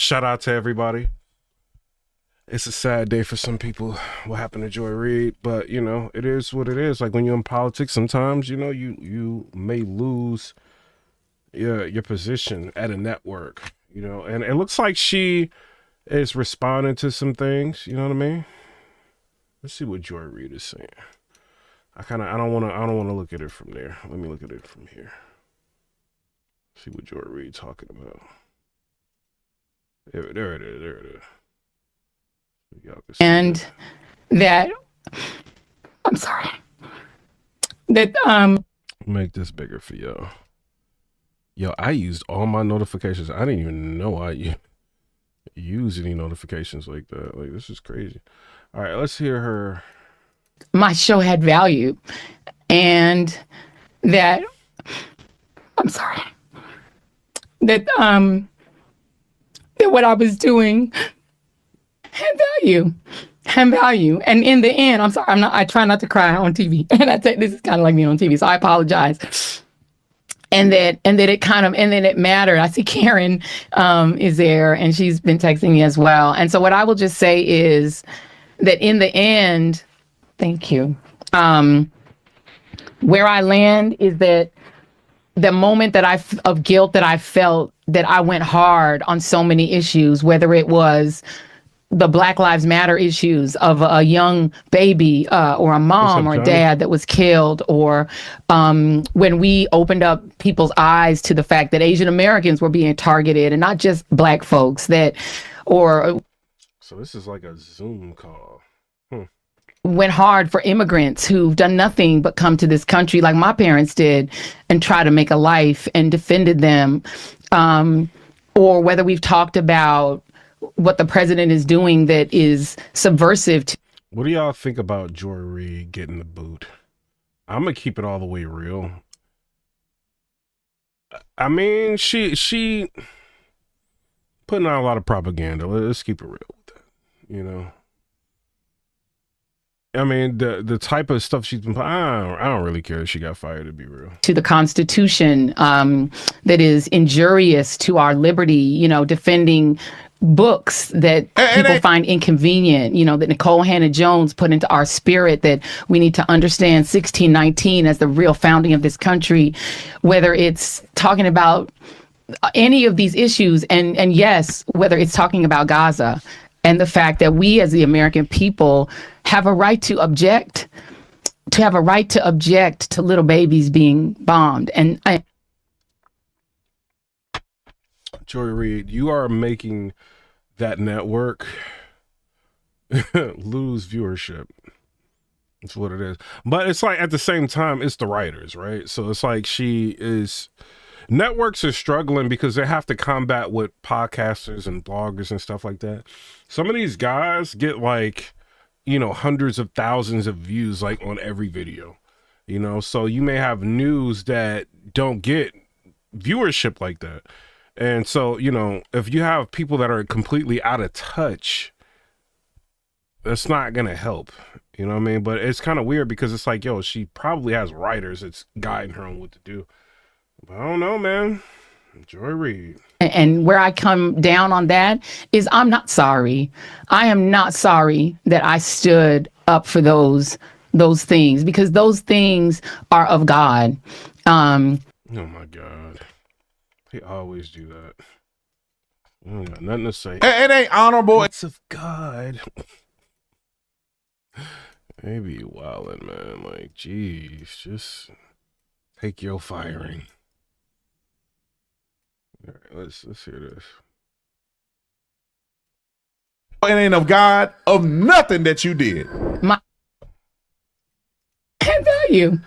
Shout out to everybody. It's a sad day for some people what happened to Joy Reid, but you know, it is what it is. Like when you're in politics, sometimes, you know, you may lose your position at a network, you know, and it looks like she is responding to some things, you know what I mean? Let's see what Joy Reid is saying. I don't wanna look at it from there. Let me look at it from here. See what Joy Reid talking about. There it is. And that, I'm sorry, that make this bigger for y'all. Yo, I used all my notifications. I didn't even know I use any notifications like that. Like, this is crazy. All right, let's hear her. My show had value, and that, I'm sorry, that that what I was doing had value. And in the end, I'm sorry, I try not to cry on TV. And I say this is kind of like me on TV, so I apologize. And that it mattered. I see Karen is there, and she's been texting me as well. And so what I will just say is that in the end, thank you. Where I land is that the moment of guilt that I felt, that I went hard on so many issues, whether it was the Black Lives Matter issues of a young baby or a mom or a dad that was killed, or when we opened up people's eyes to the fact that Asian Americans were being targeted and not just Black folks, so this is like a Zoom call. Went hard for immigrants who've done nothing but come to this country like my parents did and try to make a life and defended them, or whether we've talked about what the president is doing that is subversive to. What do y'all think about Joy Reid getting the boot? I'm gonna keep it all the way real. I mean, she putting out a lot of propaganda. Let's keep it real with that, you know. I mean, the type of stuff she's been putting, I don't really care if she got fired, to be real. To the Constitution, that is injurious to our liberty, you know, defending books that people find inconvenient, you know, that Nicole Hannah-Jones put into our spirit, that we need to understand 1619 as the real founding of this country, whether it's talking about any of these issues, and yes, whether it's talking about Gaza and the fact that we as the American people have a right to object, to little babies being bombed. And Joy Reid, you are making that network lose viewership. That's what it is. But it's like, at the same time, it's the writers, right? So it's like networks are struggling because they have to combat with podcasters and bloggers and stuff like that. Some of these guys get like, you know, hundreds of thousands of views like on every video, you know? So you may have news that don't get viewership like that. And so, you know, if you have people that are completely out of touch, that's not going to help. You know what I mean? But it's kind of weird because it's like, yo, she probably has writers that's guiding her on what to do. But I don't know, man. Joy Reid. And where I come down on that is I'm not sorry. I am not sorry that I stood up for those things, because those things are of God. Oh my God. He always do that. I don't got nothing to say. It ain't honorable. It's of God. Maybe wildin', man. Like, geez, just take your firing. All right, let's hear this. It ain't of God, of nothing that you did. My value.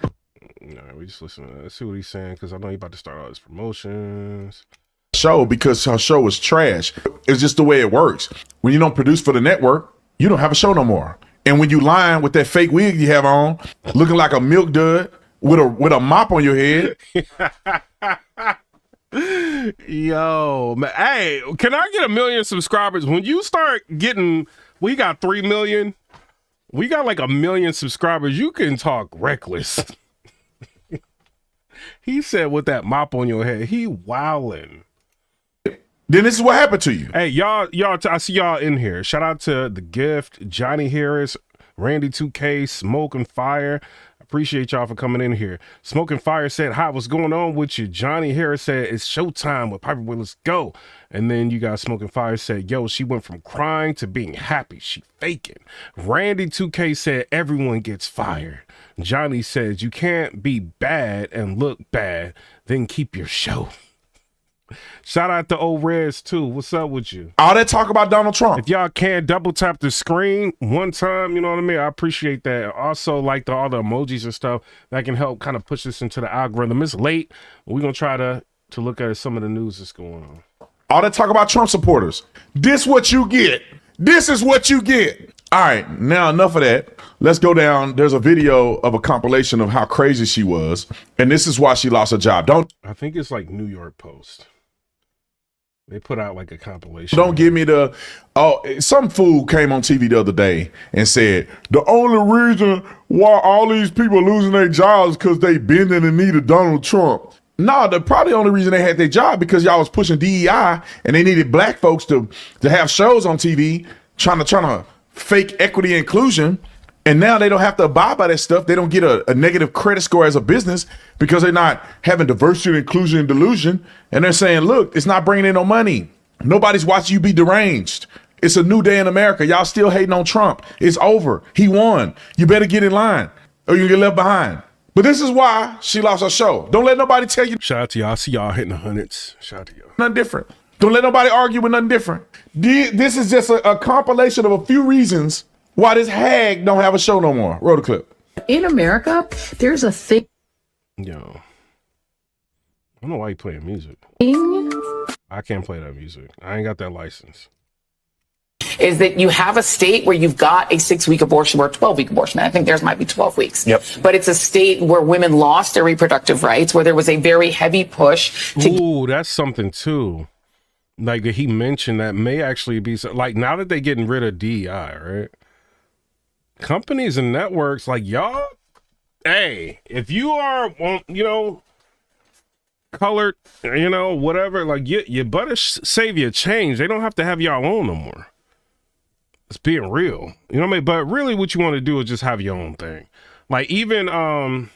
All right, we just listen to that. Let's see what he's saying, because I know he's about to start all his promotions. Show, because her show was trash. It's just the way it works. When you don't produce for the network, you don't have a show no more. And when you lying with that fake wig you have on, looking like a milk dud with a mop on your head. Yo, man, hey, can I get 1 million subscribers? When you start getting, we got 3 million. We got like 1 million subscribers. You can talk reckless. He said with that mop on your head, he wildin'. then this is what happened to you. Hey, y'all, I see y'all in here. Shout out to The Gift, Johnny Harris, Randy 2K, Smoke and Fire. Appreciate y'all for coming in here. Smoke and Fire said, hi, what's going on with you? Johnny Harris said, it's showtime with Piper Willis. Go. And then you got Smoke and Fire said, yo, she went from crying to being happy. She faking. Randy 2K said, everyone gets fired. Johnny says, you can't be bad and look bad, then keep your show. Shout out to old Reds too. What's up with you? All that talk about Donald Trump. If y'all can double tap the screen one time, you know what I mean? I appreciate that. Also, like all the emojis and stuff that can help kind of push this into the algorithm. It's late. We're gonna try to look at some of the news that's going on. All that talk about Trump supporters. This what you get. This is what you get. All right, now enough of that. Let's go down. There's a video of a compilation of how crazy she was, and this is why she lost her job. I think it's like New York Post. They put out like a compilation. Don't give me the, some fool came on TV the other day and said, the only reason why all these people are losing their jobs because they bending the knee to Donald Trump. No, the probably only reason they had their job because y'all was pushing DEI and they needed black folks to have shows on TV trying to fake equity and inclusion. And now they don't have to abide by that stuff. They don't get a negative credit score as a business because they're not having diversity, inclusion, and delusion. And they're saying, look, it's not bringing in no money. Nobody's watching you be deranged. It's a new day in America. Y'all still hating on Trump. It's over. He won. You better get in line or you get left behind. But this is why she lost her show. Don't let nobody tell you. Shout out to y'all. I see y'all hitting the hundreds. Shout out to y'all. Nothing different. Don't let nobody argue with nothing different. This is just a compilation of a few reasons why this hag don't have a show no more. Roll the clip. In America, there's a thing. Yo, I don't know why you playing music. I can't play that music. I ain't got that license. Is that you have a state where you've got a 6-week abortion or a 12-week abortion. I think theirs might be 12 weeks. Yep. But it's a state where women lost their reproductive rights, where there was a very heavy push to. Ooh, that's something too. Like he mentioned that may actually be like now that they're getting rid of DEI, right? Companies and networks like y'all, hey, if you are, colored, whatever, like you better save your change. They don't have to have y'all on no more. It's being real, you know what I mean? But really, what you want to do is just have your own thing. Like even Don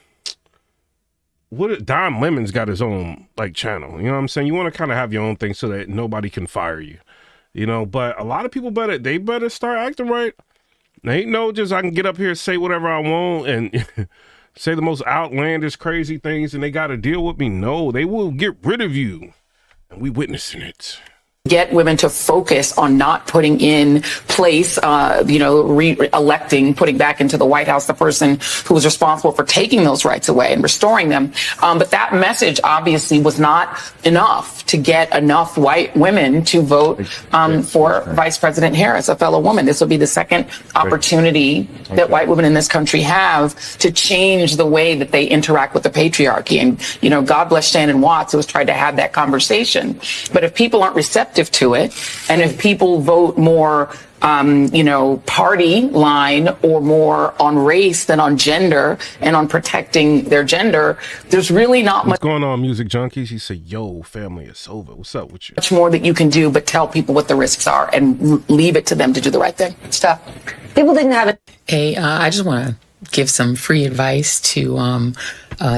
Lemon's got his own like channel. You know what I'm saying? You want to kind of have your own thing so that nobody can fire you, But a lot of people better start acting right. They ain't no just I can get up here and say whatever I want and say the most outlandish, crazy things, and they got to deal with me. No, they will get rid of you, and we witnessing it. Get women to focus on not putting in place, re-electing, putting back into the White House the person who was responsible for taking those rights away and restoring them. But that message obviously was not enough to get enough white women to vote for Vice President Harris, a fellow woman. This will be the second opportunity that white women in this country have to change the way that they interact with the patriarchy. And, God bless Shannon Watts, who has tried to have that conversation. But if people aren't receptive to it, and if people vote more, party line or more on race than on gender and on protecting their gender, there's really not What's going on, Music Junkies? He said, yo, family, it's over. What's up with you? much more that you can do, but tell people what the risks are and leave it to them to do the right thing. Stuff. People didn't have it. Hey, I just want to give some free advice to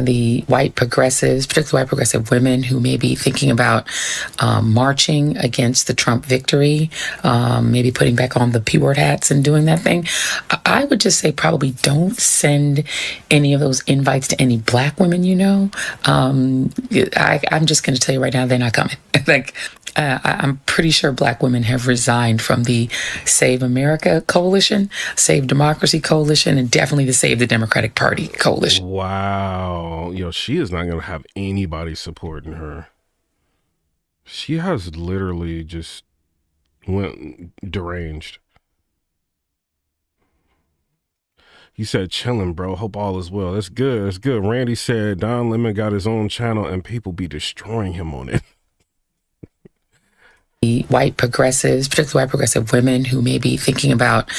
the white progressives, particularly white progressive women who may be thinking about marching against the Trump victory, maybe putting back on the P-word hats and doing that thing. I would just say probably don't send any of those invites to any black women I'm just going to tell you right now, they're not coming. I'm pretty sure black women have resigned from the Save America Coalition, Save Democracy Coalition, and definitely the Save the Democratic Party Coalition. Wow. Yo, she is not going to have anybody supporting her. She has literally just went deranged. He said, chilling, bro. Hope all is well. That's good. That's good. Randy said Don Lemon got his own channel and people be destroying him on it. The white progressives, particularly white progressive women who may be thinking about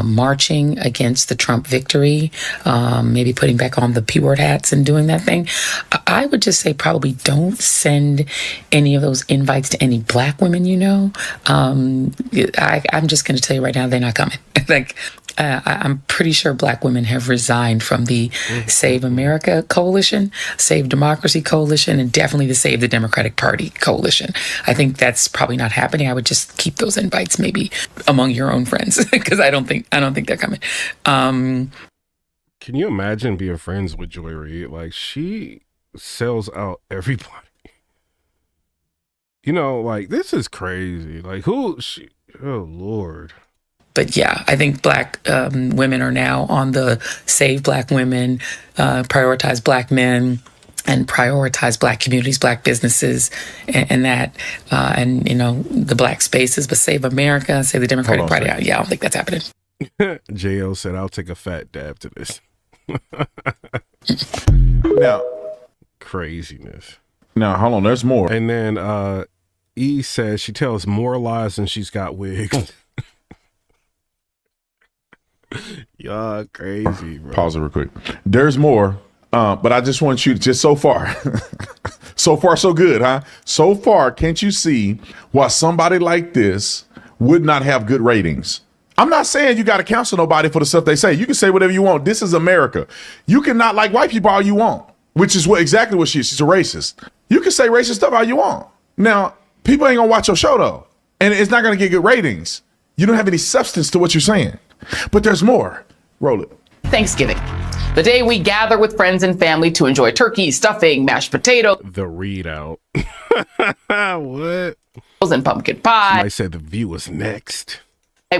marching against the Trump victory, maybe putting back on the P word hats and doing that thing. I would just say probably don't send any of those invites to any black women you know. I'm just going to tell you right now, they're not coming. I'm pretty sure black women have resigned from the Save America Coalition, Save Democracy Coalition, and definitely the Save the Democratic Party Coalition. I think that's probably not happening. I would just keep those invites maybe among your own friends because I don't think they're coming. Can you imagine being friends with Joy Reid? Like, she sells out everybody. You know, like, this is crazy. Like, oh Lord. But yeah, I think black women are now on the Save Black Women, Prioritize Black Men, and prioritize black communities, black businesses, and you know, the black spaces. But Save America, Save the Democratic Party. Yeah, I don't think that's happening. JL said, "I'll take a fat dab to this." Now, craziness. Now, hold on. There's more. And then E says she tells more lies than she's got wigs. Y'all crazy, bro. Pause it real quick. There's more, but I just want you to so far, so far so good, huh? So far, can't you see why somebody like this would not have good ratings? I'm not saying you got to counsel nobody for the stuff they say. You can say whatever you want. This is America. You can not like white people all you want, which is exactly what she is. She's a racist. You can say racist stuff all you want. Now, people ain't gonna watch your show though, and it's not gonna get good ratings. You don't have any substance to what you're saying. But there's more. Roll it. Thanksgiving, the day we gather with friends and family to enjoy turkey, stuffing, mashed potatoes, The readout. What? and pumpkin pie. I said the View was next.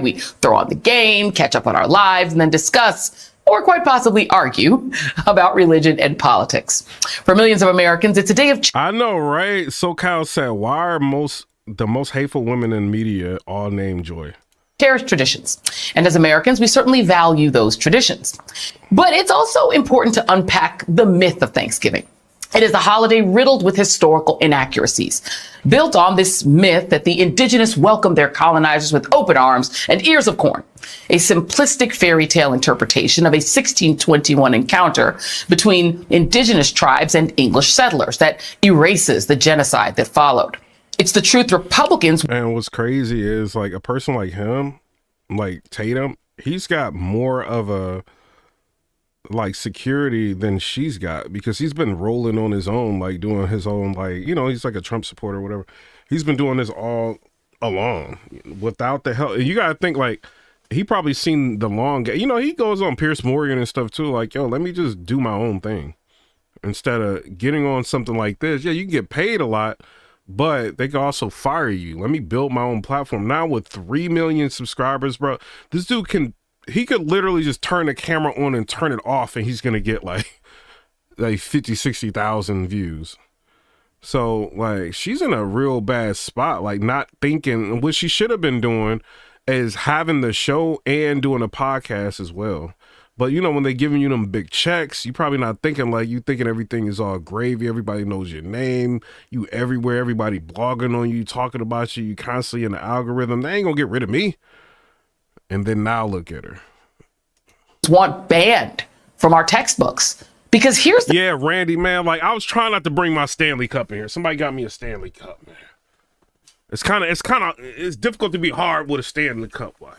We throw on the game, catch up on our lives, and then discuss or quite possibly argue about religion and politics. For millions of Americans, it's a day of I know, right? SoCal said, why are the most hateful women in media all named Joy? cherished traditions. And as Americans, we certainly value those traditions. But it's also important to unpack the myth of Thanksgiving. It is a holiday riddled with historical inaccuracies, built on this myth that the indigenous welcomed their colonizers with open arms and ears of corn, a simplistic fairy tale interpretation of a 1621 encounter between indigenous tribes and English settlers that erases the genocide that followed. It's the truth Republicans. And what's crazy is, like, a person like him, like Tatum, he's got more of a like security than she's got, because he's been rolling on his own, like doing his own, like, you know, he's like a Trump supporter or whatever. He's been doing this all along without the help. You gotta think, like, he probably seen the long game. You know, he goes on Piers Morgan and stuff too, like, yo, let me just do my own thing instead of getting on something like this. Yeah, you can get paid a lot, but they can also fire you. Let me build my own platform. Now with 3 million subscribers, bro, this dude he could literally just turn the camera on and turn it off, and he's gonna get like 50, 60,000 views. So, like, she's in a real bad spot, like not thinking. What she should have been doing is having the show and doing a podcast as well. But, you know, when they're giving you them big checks, you probably not thinking, like, you thinking everything is all gravy. Everybody knows your name. You everywhere. Everybody blogging on you, talking about you. You constantly in the algorithm. They ain't gonna get rid of me. And then now look at her. Want banned from our textbooks. Because here's the Yeah, Randy, man, like, I was trying not to bring my Stanley Cup in here. Somebody got me a Stanley Cup, man. It's difficult to be hard with a Stanley Cup, like.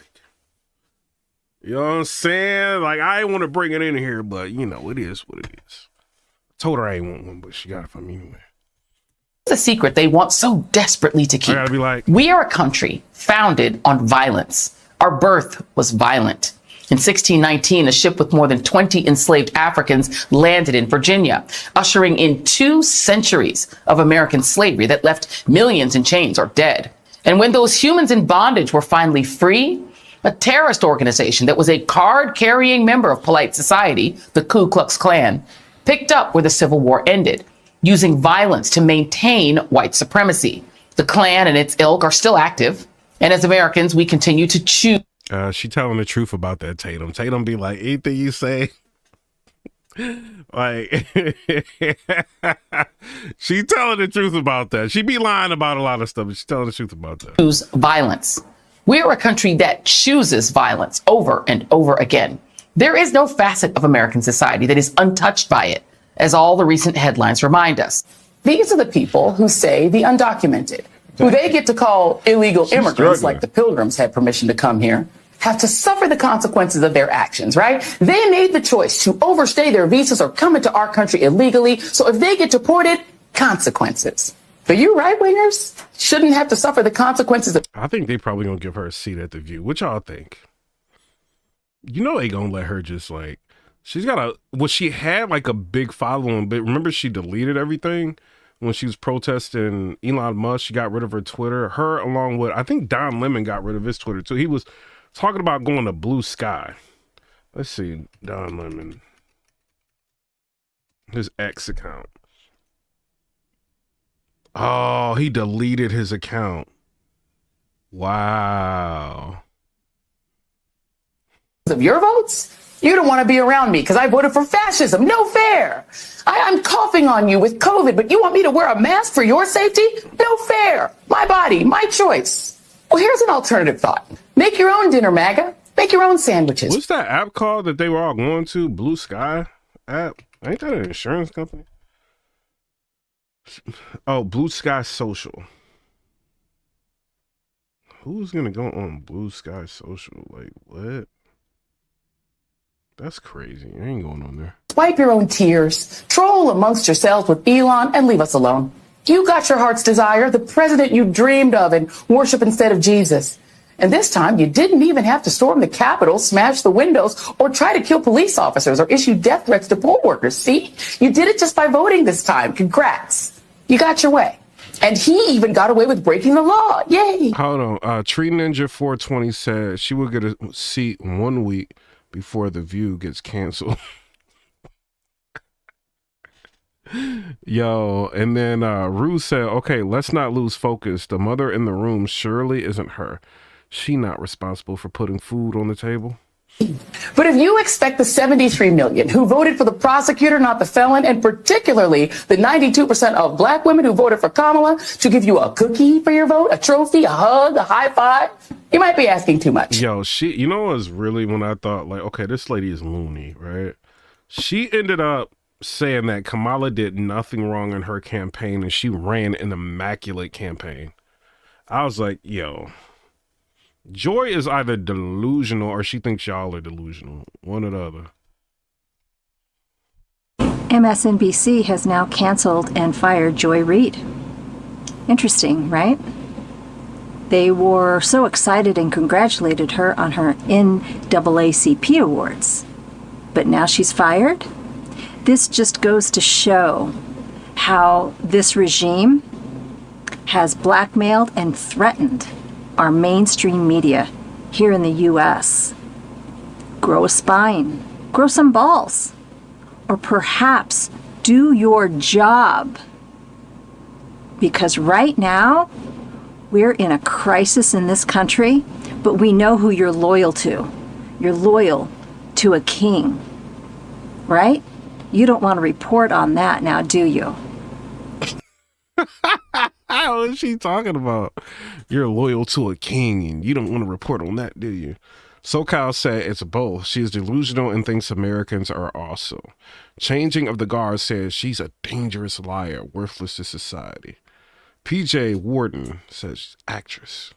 You know what I'm saying? Like, I didn't want to bring it in here, but, you know, it is what it is. I told her I ain't want one, but she got it for me anyway. a secret they want so desperately to keep. I gotta be like, we are a country founded on violence. Our birth was violent. In 1619, a ship with more than 20 enslaved Africans landed in Virginia, ushering in 2 centuries of American slavery that left millions in chains or dead. And when those humans in bondage were finally free, a terrorist organization that was a card-carrying member of polite society, the Ku Klux Klan, picked up where the Civil War ended, using violence to maintain white supremacy. The Klan and its ilk are still active, and as Americans, we continue to choose. She telling the truth about that, Tatum. Tatum be like, anything you say, Like, she telling the truth about that. She be lying about a lot of stuff, but she's telling the truth about that. Choose violence. We are a country that chooses violence over and over again. There is no facet of American society that is untouched by it, as all the recent headlines remind us. These are the people who say the undocumented, who they get to call illegal immigrants, like the Pilgrims had permission to come here, have to suffer the consequences of their actions, right? They made the choice to overstay their visas or come into our country illegally. So if they get deported, consequences. But you right-wingers shouldn't have to suffer the consequences of... I think they probably gonna give her a seat at the View. What y'all think? You know they gonna let her just like... She's got a... Well, she had like a big following, but remember she deleted everything when she was protesting Elon Musk. She got rid of her Twitter. Her along with... I think Don Lemon got rid of his Twitter too. He was talking about going to Blue Sky. Let's see, Don Lemon. His X account. Oh, he deleted his account. Wow. Of your votes? You don't want to be around me because I voted for fascism. No fair. I'm coughing on you with COVID, but you want me to wear a mask for your safety? No fair. My body, my choice. Well, here's an alternative thought. Make your own dinner, MAGA. Make your own sandwiches. What's that app called that they were all going to? Blue Sky app? Ain't that an insurance company? Oh, Blue Sky Social. Who's gonna go on Blue Sky Social? Like, what? That's crazy. I ain't going on there. Wipe your own tears. Troll amongst yourselves with Elon and leave us alone. You got your heart's desire, the president you dreamed of, and worship instead of Jesus. And this time, you didn't even have to storm the Capitol, smash the windows, or try to kill police officers or issue death threats to poll workers. See? You did it just by voting this time. Congrats. You got your way. And he even got away with breaking the law. Yay. Hold on. Tree Ninja 420 said she will get a seat 1 week before The View gets canceled. Yo, and then Rue said, okay, let's not lose focus. The mother in the room surely isn't her. She not responsible for putting food on the table. But if you expect the 73 million who voted for the prosecutor, not the felon, and particularly the 92% of black women who voted for Kamala to give you a cookie for your vote, a trophy, a hug, a high five, you might be asking too much. Yo, you know what was really when I thought like, okay, this lady is loony, right? She ended up saying that Kamala did nothing wrong in her campaign and she ran an immaculate campaign. I was like, yo, Joy is either delusional or she thinks y'all are delusional. One or the other. MSNBC has now canceled and fired Joy Reid. Interesting, right? They were so excited and congratulated her on her NAACP awards. But now she's fired? This just goes to show how this regime has blackmailed and threatened our mainstream media here in the U.S. Grow a spine, grow some balls, or perhaps do your job. Because right now, we're in a crisis in this country, but we know who you're loyal to. You're loyal to a king, right? You don't want to report on that now, do you? What is she talking about? You're loyal to a king and you don't want to report on that, do you? SoCal said it's both. She is delusional and thinks Americans are also. Changing of the Guard says she's a dangerous liar, worthless to society. PJ Warden says actress.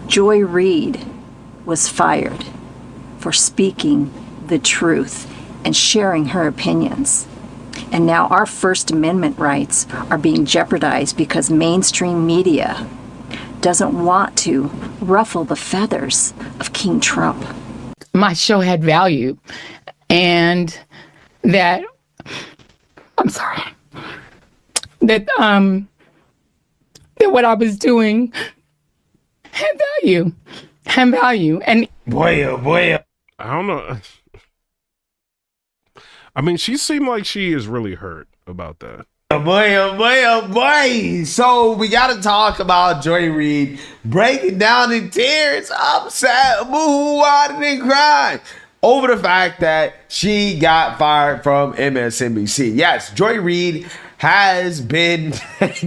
Joy Reid was fired for speaking the truth and sharing her opinions. And now our First Amendment rights are being jeopardized because mainstream media doesn't want to ruffle the feathers of King Trump. My show had value, and that that what I was doing had value. And boy. I don't know. I mean, she seemed like she is really hurt about that. Oh boy. So we got to talk about Joy Reid breaking down in tears, upset, boo-hoo, and crying. over the fact that she got fired from MSNBC. Yes, Joy Reid has been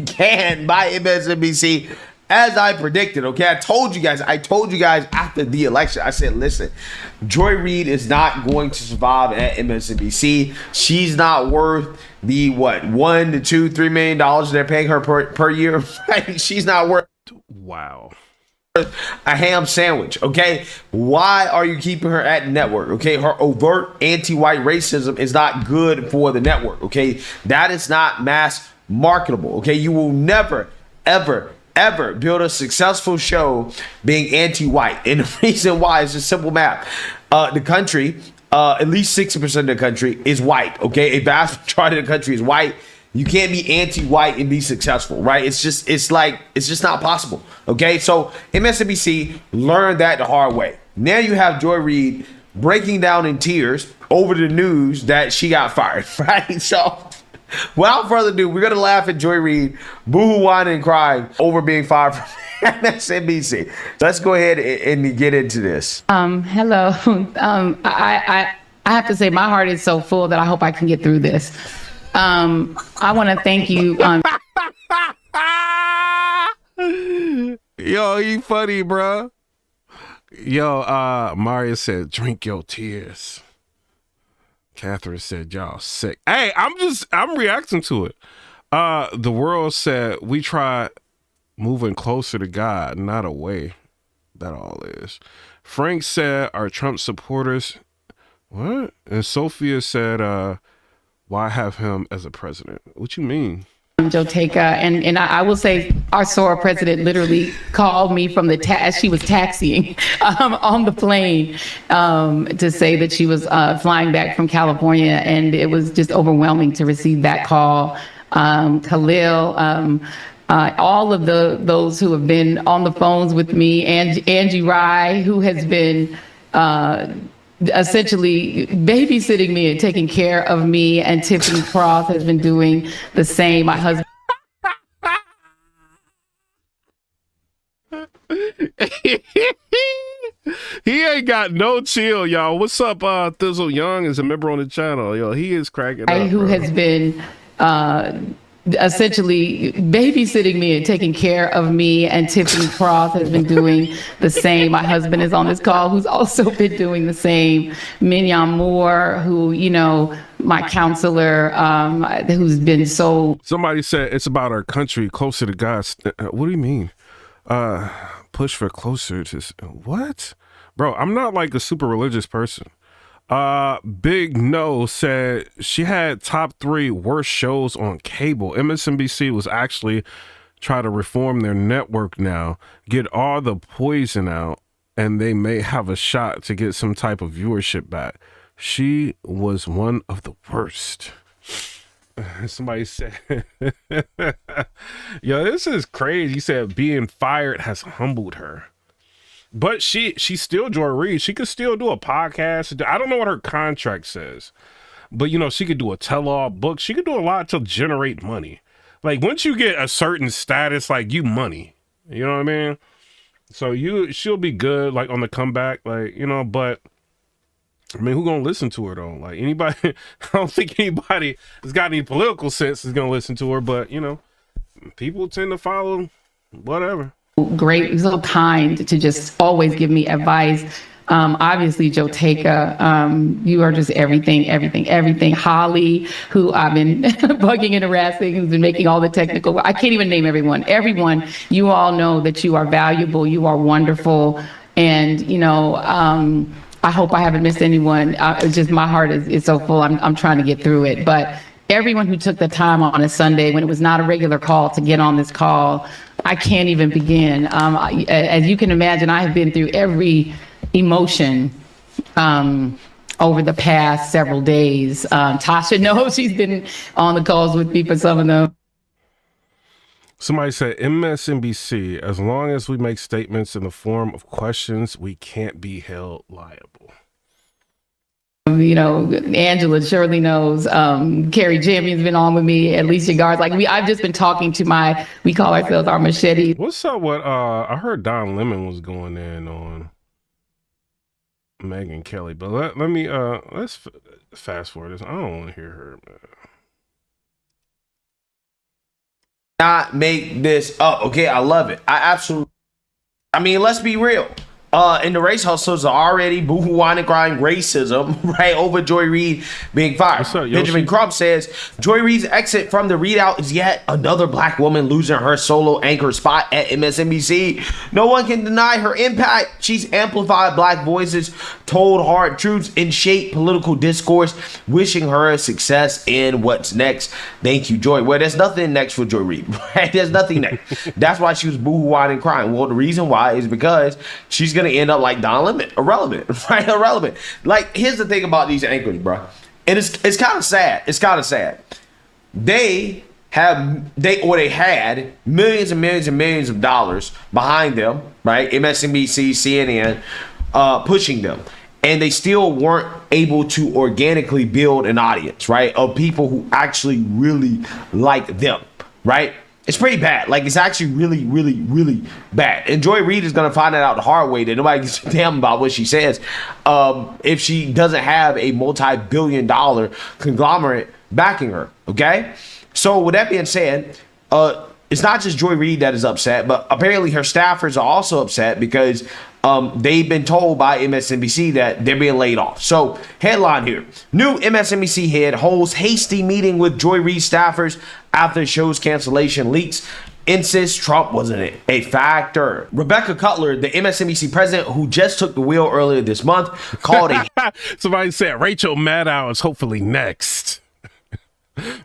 canned by MSNBC as I predicted. Okay, I told you guys after the election, I said, listen, Joy Reid is not going to survive at MSNBC. She's not worth the $1 to $2, $3 million they're paying her per year. Right? She's not worth a ham sandwich. Okay, why are you keeping her at the network? Okay, her overt anti-white racism is not good for the network. Okay, that is not mass marketable. Okay, you will never ever build a successful show being anti-white, and the reason why is just simple math. The country, at least 60% of the country is white. Okay, a vast majority of the country is white. You can't be anti-white and be successful, right? It's just not possible. Okay, so MSNBC learned that the hard way. Now you have Joy Reid breaking down in tears over the news that she got fired, right? So without further ado, we're gonna laugh at Joy Reid boohoo whining and crying over being fired from MSNBC. Let's go ahead and get into this. Hello. I have to say my heart is so full that I hope I can get through this. I want to thank you. Yo, you funny, bro. Yo, Mario said, drink your tears. Catherine said, y'all sick. Hey, I'm reacting to it. The world said, we tried moving closer to God, not away. That all is. Frank said, are Trump supporters. What? And Sophia said, why have him as a president? What you mean? Joe Taka, and I will say our SOAR president literally called me from as she was taxiing on the plane to say that she was flying back from California, and it was just overwhelming to receive that call. Khalil, all of those who have been on the phones with me, and Angie Rye, who has been essentially babysitting me and taking care of me, and Tiffany Cross has been doing the same. My husband. He ain't got no chill, y'all. What's up, Thizzle Young is a member on the channel. Yo, he is cracking up. Who has been essentially babysitting me and taking care of me, and Tiffany Cross has been doing the same. My husband is on this call, who's also been doing the same. Mignon Moore, who, my counselor, who's been so. Somebody said it's about our country, closer to God. What do you mean? Push for closer to what? Bro, I'm not like a super religious person. Big No said she had top 3 worst shows on cable. MSNBC was actually trying to reform their network now, get all the poison out, and they may have a shot to get some type of viewership back. She was one of the worst. Somebody said, yo, this is crazy. He said being fired has humbled her. But she's still Joy Reid. She could still do a podcast. I don't know what her contract says, but she could do a tell-all book. She could do a lot to generate money. Like once you get a certain status, like you money, you know what I mean? So she'll be good, like on the comeback, like, but I mean, who gonna listen to her though? Like anybody, I don't think anybody that's got any political sense is gonna listen to her, but people tend to follow whatever. Great, so kind to just always give me advice. Obviously, Joe Taka, you are just everything. Holly, who I've been bugging and harassing, who's been making all the technical. I can't even name everyone. Everyone, you all know that you are valuable, you are wonderful, and I hope I haven't missed anyone. It's just my heart is so full. I'm trying to get through it, but everyone who took the time on a Sunday when it was not a regular call to get on this call, I can't even begin. As you can imagine, I have been through every emotion over the past several days. Tasha knows, she's been on the calls with me for some of them. Somebody said, MSNBC, as long as we make statements in the form of questions, we can't be held liable. Angela Shirley knows, Carrie Jammy's been on with me, Alicia Garth. I've just been talking to we call ourselves our machete. What's up with, I heard Don Lemon was going in on Megan Kelly. But let me let's fast forward this. I don't want to hear her, man. Not make this up. Okay, I love it. I mean, let's be real. And the race hustlers are already boohoo whine and crying racism, right, over Joy Reid being fired. What's up, Yoshi? Benjamin Crump says Joy Reid's exit from the readout is yet another black woman losing her solo anchor spot at MSNBC. No one can deny her impact. She's amplified black voices, told hard truths, and shaped political discourse. Wishing her success in what's next. Thank you, Joy. Well, there's nothing next for Joy Reid, right? There's nothing next. That's why she was boohoo whining and crying. Well, the reason why is because she's gonna end up like Don Lemon, irrelevant, right? Irrelevant. Like, here's the thing about these anchors, bro, and it's kind of sad. It's kind of sad. They had millions and millions and millions of dollars behind them, right? MSNBC, CNN, pushing them, and they still weren't able to organically build an audience, right, of people who actually really like them, right? It's pretty bad. Like, it's actually really, really, really bad. And Joy Reid is going to find that out the hard way, that nobody gives a damn about what she says, if she doesn't have a multi-billion-dollar conglomerate backing her, okay? So with that being said, it's not just Joy Reid that is upset, but apparently her staffers are also upset because they've been told by MSNBC that they're being laid off. So, headline here. New MSNBC head holds hasty meeting with Joy Reid staffers after show's cancellation leaks. Insists Trump wasn't a factor. Rebecca Cutler, the MSNBC president who just took the wheel earlier this month, called a... Somebody said Rachel Maddow is hopefully next.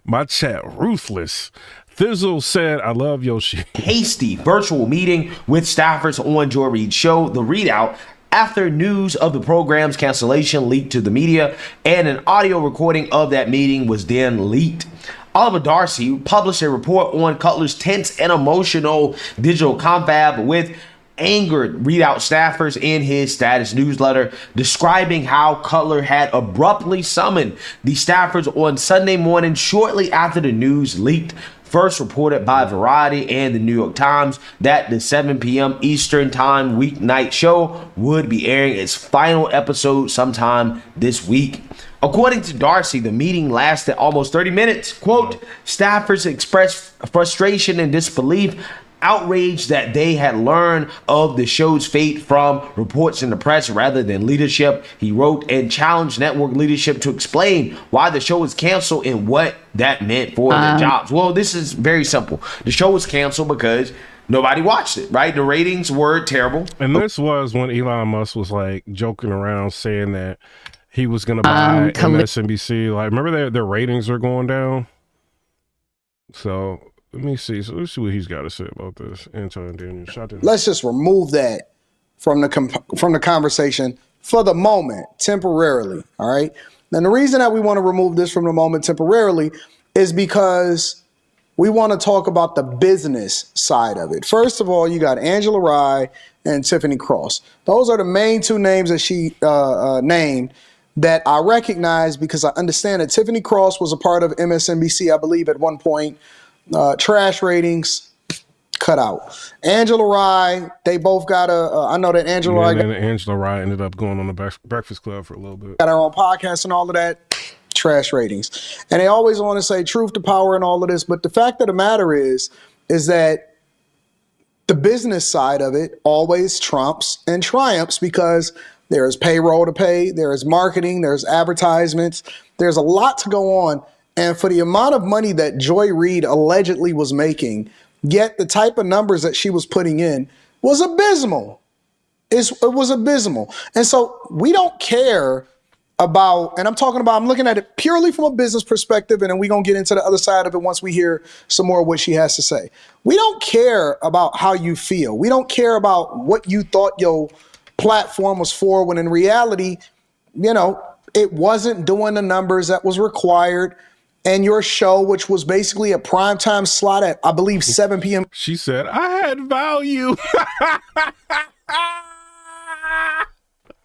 My chat ruthless. Thizzle said, I love Yoshi. hasty virtual meeting with staffers on Joy Reid's show, The Readout, after news of the program's cancellation leaked to the media, and an audio recording of that meeting was then leaked. Oliver Darcy published a report on Cutler's tense and emotional digital confab with angered Readout staffers in his status newsletter, describing how Cutler had abruptly summoned the staffers on Sunday morning shortly after the news leaked. First reported by Variety and the New York Times that the 7 p.m. Eastern Time weeknight show would be airing its final episode sometime this week. According to Darcy, the meeting lasted almost 30 minutes. Quote, staffers expressed frustration and disbelief, outraged that they had learned of the show's fate from reports in the press rather than leadership, he wrote, and challenged network leadership to explain why the show was canceled and what that meant for their jobs. Well, this is very simple. The show was canceled because nobody watched it, right? The ratings were terrible. And this was when Elon Musk was like joking around saying that he was going to buy MSNBC. Like, remember their ratings are going down? So... Let me see. So let's see what he's got to say about this. Anton Daniel. Let's just remove that from the conversation for the moment, temporarily. All right. And the reason that we want to remove this from the moment temporarily is because we want to talk about the business side of it. First of all, you got Angela Rye and Tiffany Cross. Those are the main two names that she named that I recognize because I understand that Tiffany Cross was a part of MSNBC, I believe, at one point. Trash ratings, cut out. Angela Rye, they both got I know that Angela Rye ended up going on the Breakfast Club for a little bit. Got her own podcast and all of that. Trash ratings. And they always want to say truth to power and all of this. But the fact of the matter is that the business side of it always trumps and triumphs because there is payroll to pay, there is marketing, there's advertisements, there's a lot to go on. And for the amount of money that Joy Reid allegedly was making, yet the type of numbers that she was putting in was abysmal. It was abysmal. And so we don't care about, and I'm looking at it purely from a business perspective, and then we're going to get into the other side of it once we hear some more of what she has to say. We don't care about how you feel. We don't care about what you thought your platform was for, when in reality, it wasn't doing the numbers that was required. And your show, which was basically a primetime slot at, I believe, 7 p.m. She said, I had value.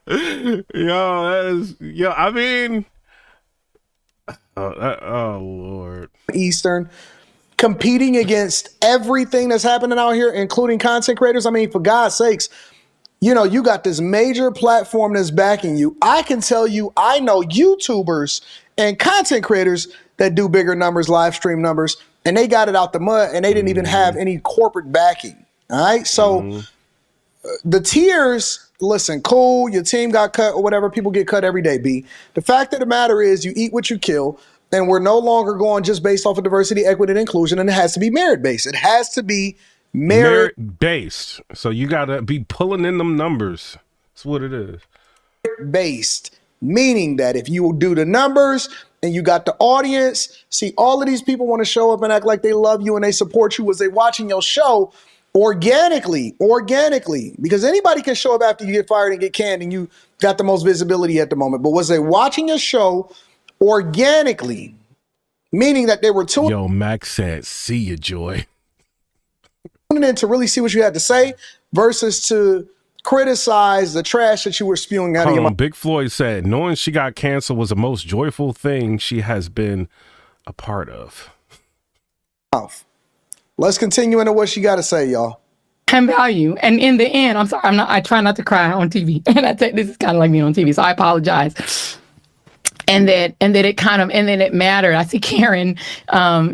I mean, oh, Lord. Eastern, competing against everything that's happening out here, including content creators. I mean, for God's sakes, you know, you got this major platform that's backing you. I can tell you, I know YouTubers and content creators that do bigger numbers, live stream numbers, and they got it out the mud and they didn't even have any corporate backing. All right. So the tiers, listen, cool, your team got cut or whatever. People get cut every day, B. The fact of the matter is you eat what you kill, and we're no longer going just based off of diversity, equity, and inclusion, and it has to be merit-based. It has to be merit-based. So you got to be pulling in them numbers. That's what it is. Based, meaning that if you do the numbers and you got the audience, see, all of these people want to show up and act like they love you and they support you as they watching your show organically, because anybody can show up after you get fired and get canned and you got the most visibility at the moment. But was they watching your show organically, meaning that they were tuning Yo, Max said, see you, Joy. in to really see what you had to say versus to criticize the trash that you were spewing out of your mouth. Big Floyd said, knowing she got canceled was the most joyful thing she has been a part of. Let's continue into what she got to say, y'all. And value. And in the end, I'm sorry, I try not to cry on TV. And this is kind of like me on TV, so I apologize. And then it mattered. I see Karen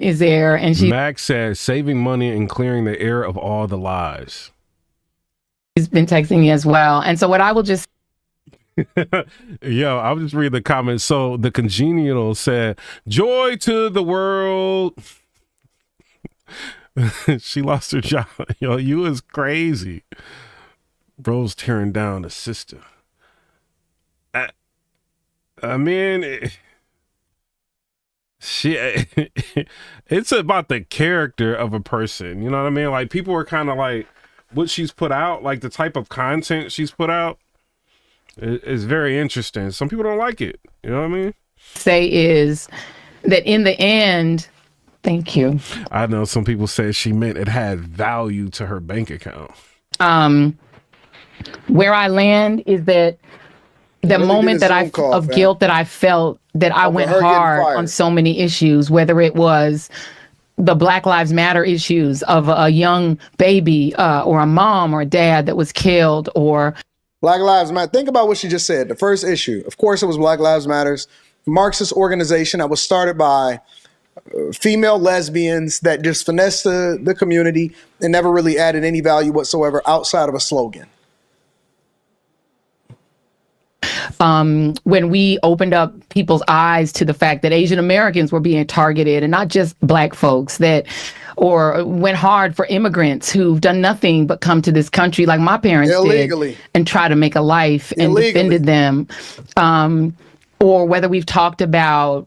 is there, and Max says saving money and clearing the air of all the lies. She's been texting me as well. And so what I will just Yo, I'll just read the comments. So the Congenial said, joy to the world. She lost her job. Yo, you is crazy. Bro's tearing down a sister. I mean, it's about the character of a person. You know what I mean? Like, people are kind of like, what she's put out, like the type of content she's put out is very interesting. Some people don't like it. You know what I mean? Say is that in the end, thank you. I know some people say she meant it had value to her bank account. Where I land is that the moment that guilt that I felt that I went hard on so many issues, whether it was the Black Lives Matter issues of a young baby or a mom or a dad that was killed, or Black Lives Matter. Think about what she just said. The first issue, of course, it was Black Lives Matters, Marxist organization that was started by female lesbians that just finessed the community and never really added any value whatsoever outside of a slogan. When we opened up people's eyes to the fact that Asian Americans were being targeted and not just Black folks, or went hard for immigrants who've done nothing but come to this country like my parents illegally did and try to make a life and defended them. Or whether we've talked about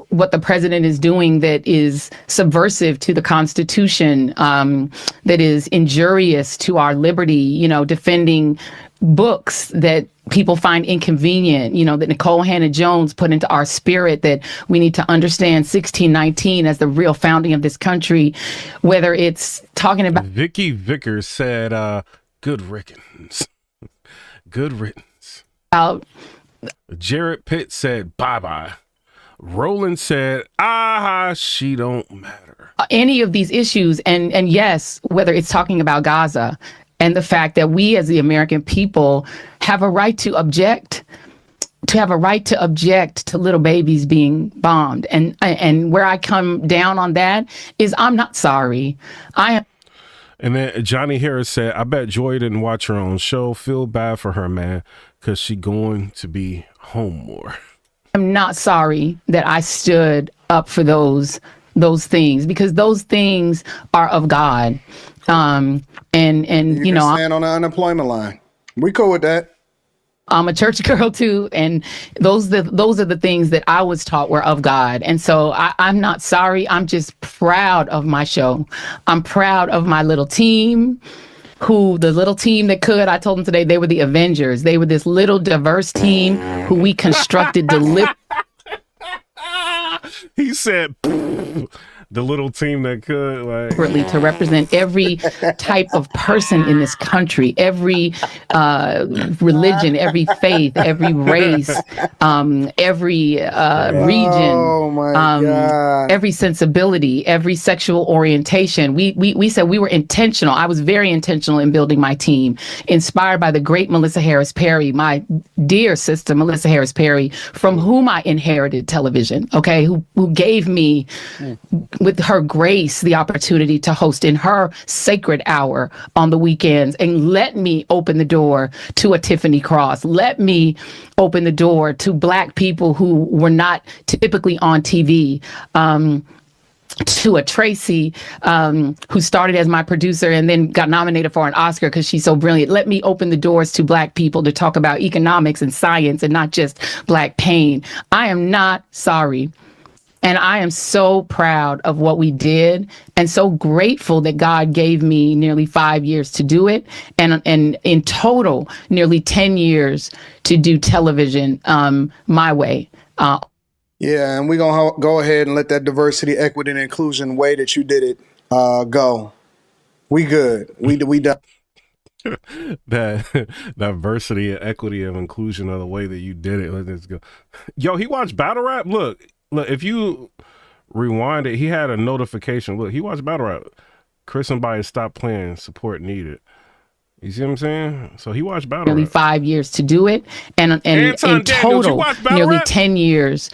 what the president is doing that is subversive to the Constitution, that is injurious to our liberty, you know, defending books that people find inconvenient, you know, that Nicole Hannah-Jones put into our spirit, that we need to understand 1619 as the real founding of this country, whether it's talking about... Vicky Vickers said, good riddance. Good riddance. Jared Pitt said, bye-bye. Roland said, she don't matter. Any of these issues, and yes, whether it's talking about Gaza, and the fact that we as the American people have a right to object, to little babies being bombed. And where I come down on that is I'm not sorry. I am. And then Johnny Harris said, I bet Joy didn't watch her own show. Feel bad for her, man, because she going to be home more. I'm not sorry that I stood up for those things, because those things are of God. And you know, stand on the unemployment line. We cool with that. I'm a church girl too, and those are the things that I was taught were of God. And so I'm not sorry. I'm just proud of my show. I'm proud of my little team. The little team that could, I told them today, they were the Avengers. They were this little diverse team who we constructed deliberately. He said, the little team that could, like, Desperately to represent every type of person in this country, every religion, every faith, every race, every region, Oh my God. every sensibility, every sexual orientation. We said we were intentional. I was very intentional in building my team, inspired by the great Melissa Harris Perry, my dear sister Melissa Harris Perry, from whom I inherited television. Okay, who gave me, with her grace, the opportunity to host in her sacred hour on the weekends, and let me open the door to a Tiffany Cross. Let me open the door to Black people who were not typically on TV. To a Tracy, who started as my producer and then got nominated for an Oscar because she's so brilliant. Let me open the doors to Black people to talk about economics and science and not just Black pain. I am not sorry. And I am so proud of what we did and so grateful that God gave me nearly 5 years to do it. And in total, nearly 10 years to do television my way. Yeah, and we're going to go ahead and let that diversity, equity, and inclusion way that you did it go. We good. We done. that diversity and equity and inclusion of the way that you did it. Let's go. Yo, he watched battle rap. Look, if you rewind it, he had a notification. Look, he watched battle rap. Chris and Bias stopped playing. Support needed. You see what I'm saying? So he watched battle nearly rap. 5 years to do it, and Anton in Daniels, you total, watch battle nearly rap? 10 years.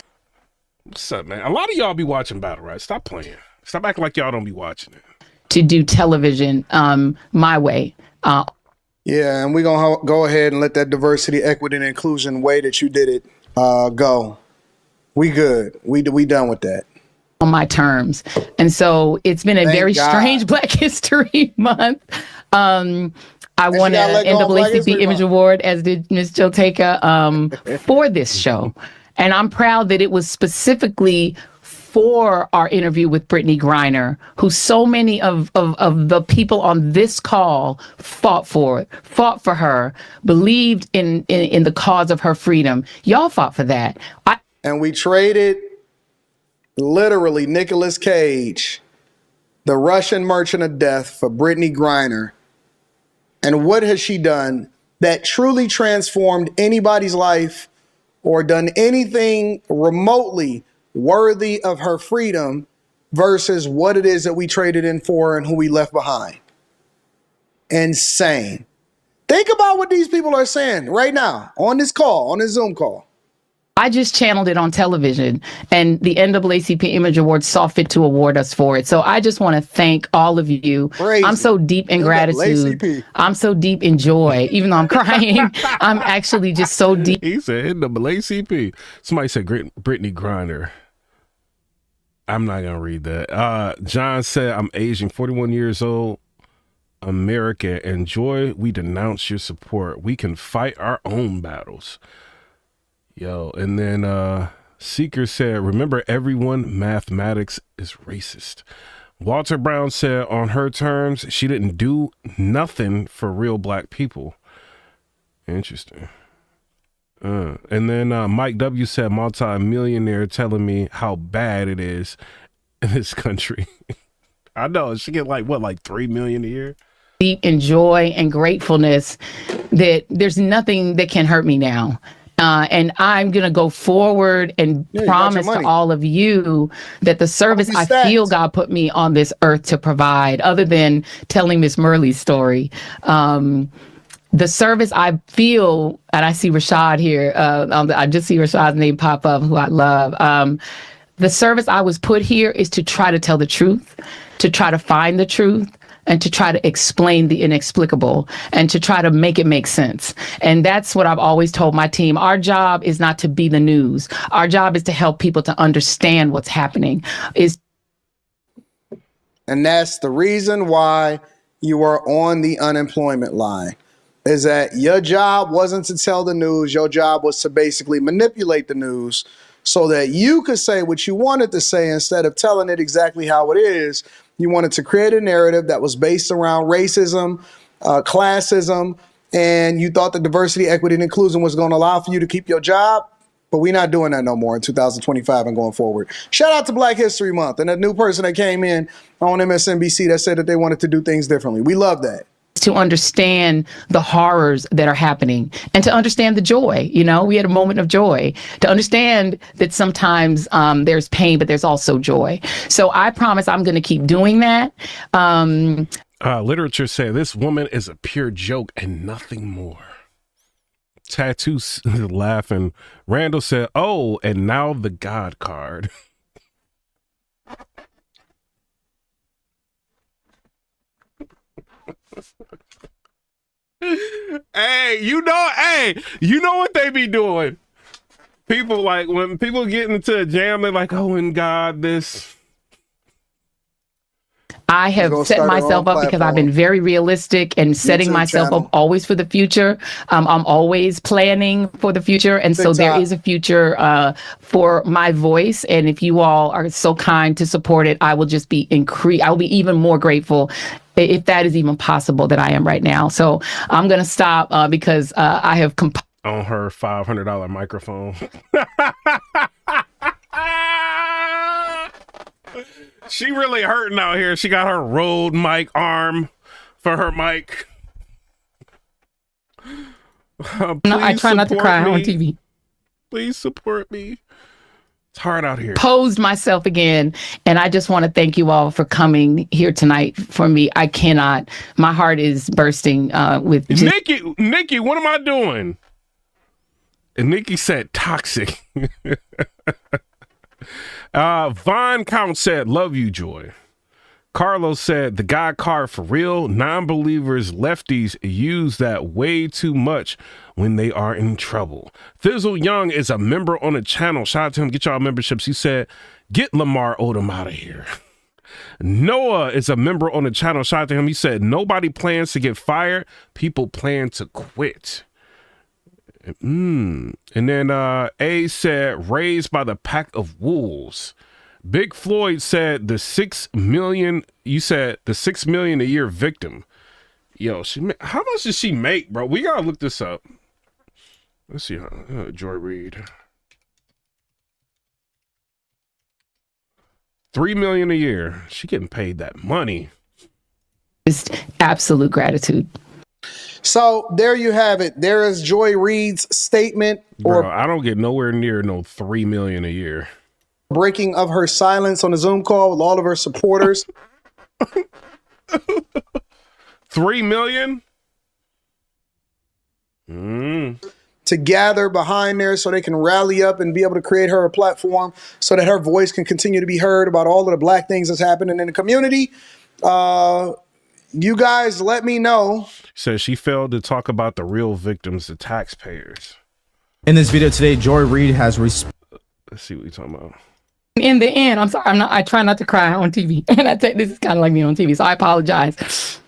What's up, man? A lot of y'all be watching battle rap. Stop playing. Stop acting like y'all don't be watching it. To do television my way. Yeah, and we're going to go ahead and let that diversity, equity, and inclusion way that you did it go. We good. We done with that. On my terms. And so it's been a Thank very God. strange Black History Month. I you won gotta an let go of Black NAACP History Image Month. Award, as did Ms. Joteka, for this show. And I'm proud that it was specifically for our interview with Brittany Griner, who so many of the people on this call fought for her, believed in the cause of her freedom. Y'all fought for that. And we traded literally Nicolas Cage, the Russian merchant of death, for Brittany Griner. And what has she done that truly transformed anybody's life or done anything remotely worthy of her freedom versus what it is that we traded in for and who we left behind? Insane. Think about what these people are saying right now on this call, on this Zoom call. I just channeled it on television, and the NAACP Image Awards saw fit to award us for it. So I just want to thank all of you. Crazy. I'm so deep in gratitude. NAACP. I'm so deep in joy. Even though I'm crying, I'm actually just so deep. He said NAACP. Somebody said Brittany Griner. I'm not going to read that. John said, I'm Asian, 41 years old, American. And Joy, we denounce your support. We can fight our own battles. Yo, and then Seeker said, remember everyone, mathematics is racist. Walter Brown said on her terms, she didn't do nothing for real Black people. Interesting. And then Mike W said, multi-millionaire telling me how bad it is in this country. I know, she get like 3 million a year? Deep in joy and gratefulness that there's nothing that can hurt me now. And I'm going to go forward and promise to all of you that the service I feel God put me on this earth to provide, other than telling Miss Murley's story, the service I feel, and I see Rashad here, I just see Rashad's name pop up, who I love. The service I was put here is to try to tell the truth, to try to find the truth, and to try to explain the inexplicable, and to try to make it make sense. And that's what I've always told my team. Our job is not to be the news. Our job is to help people to understand what's happening. And that's the reason why you are on the unemployment line, is that your job wasn't to tell the news. Your job was to basically manipulate the news so that you could say what you wanted to say instead of telling it exactly how it is. You wanted to create a narrative that was based around racism, classism, and you thought that diversity, equity, and inclusion was going to allow for you to keep your job. But we're not doing that no more in 2025 and going forward. Shout out to Black History Month and a new person that came in on MSNBC that said that they wanted to do things differently. We love that. To understand the horrors that are happening and to understand the joy. We had a moment of joy, to understand that sometimes there's pain, but there's also joy. So I promise I'm going to keep doing that. Literature said this woman is a pure joke and nothing more. Tattoos laughing. Randall said, oh, and now the God card. Hey, you know what they be doing? People, like, when people get into a jam, they're like, oh, and God, this. I have set myself up because I've been very realistic and setting myself up always for the future. I'm always planning for the future. And so there is a future for my voice. And if you all are so kind to support it, I will just be I will be even more grateful if that is even possible than I am right now. So I'm going to stop because I have on her $500 microphone. She really hurting out here. She got her Rode mic arm for her mic. No, I try not to cry on TV. Please support me. It's hard out here. Posed myself again, and I just want to thank you all for coming here tonight for me. I cannot. My heart is bursting with. Nikki, what am I doing? And Nikki said toxic. Vaughn Count said, love you, Joy. Carlos said, the God card for real. Non-believers, lefties use that way too much when they are in trouble. Thizzle Young is a member on the channel. Shout out to him. Get y'all memberships. He said, get Lamar Odom out of here. Noah is a member on the channel. Shout out to him. He said, nobody plans to get fired. People plan to quit. And then A said, raised by the pack of wolves. Big Floyd said the 6 million. You said the 6 million a year victim. Yo, how much does she make, bro? We gotta look this up. Let's see. Joy Reid. 3 million a year. She getting paid that money. Just absolute gratitude. So there you have it. There is Joy Reid's statement, Bro, I don't get nowhere near no 3 million a year. Breaking of her silence on a Zoom call with all of her supporters. 3 million? To gather behind there so they can rally up and be able to create her a platform so that her voice can continue to be heard about all of the black things that's happening in the community. You guys let me know. Says she failed to talk about the real victims, the taxpayers. In this video today, Joy Reid has let's see what you're talking about. In the end, I'm sorry, I try not to cry on TV. And I think this is kind of like me on TV, so I apologize.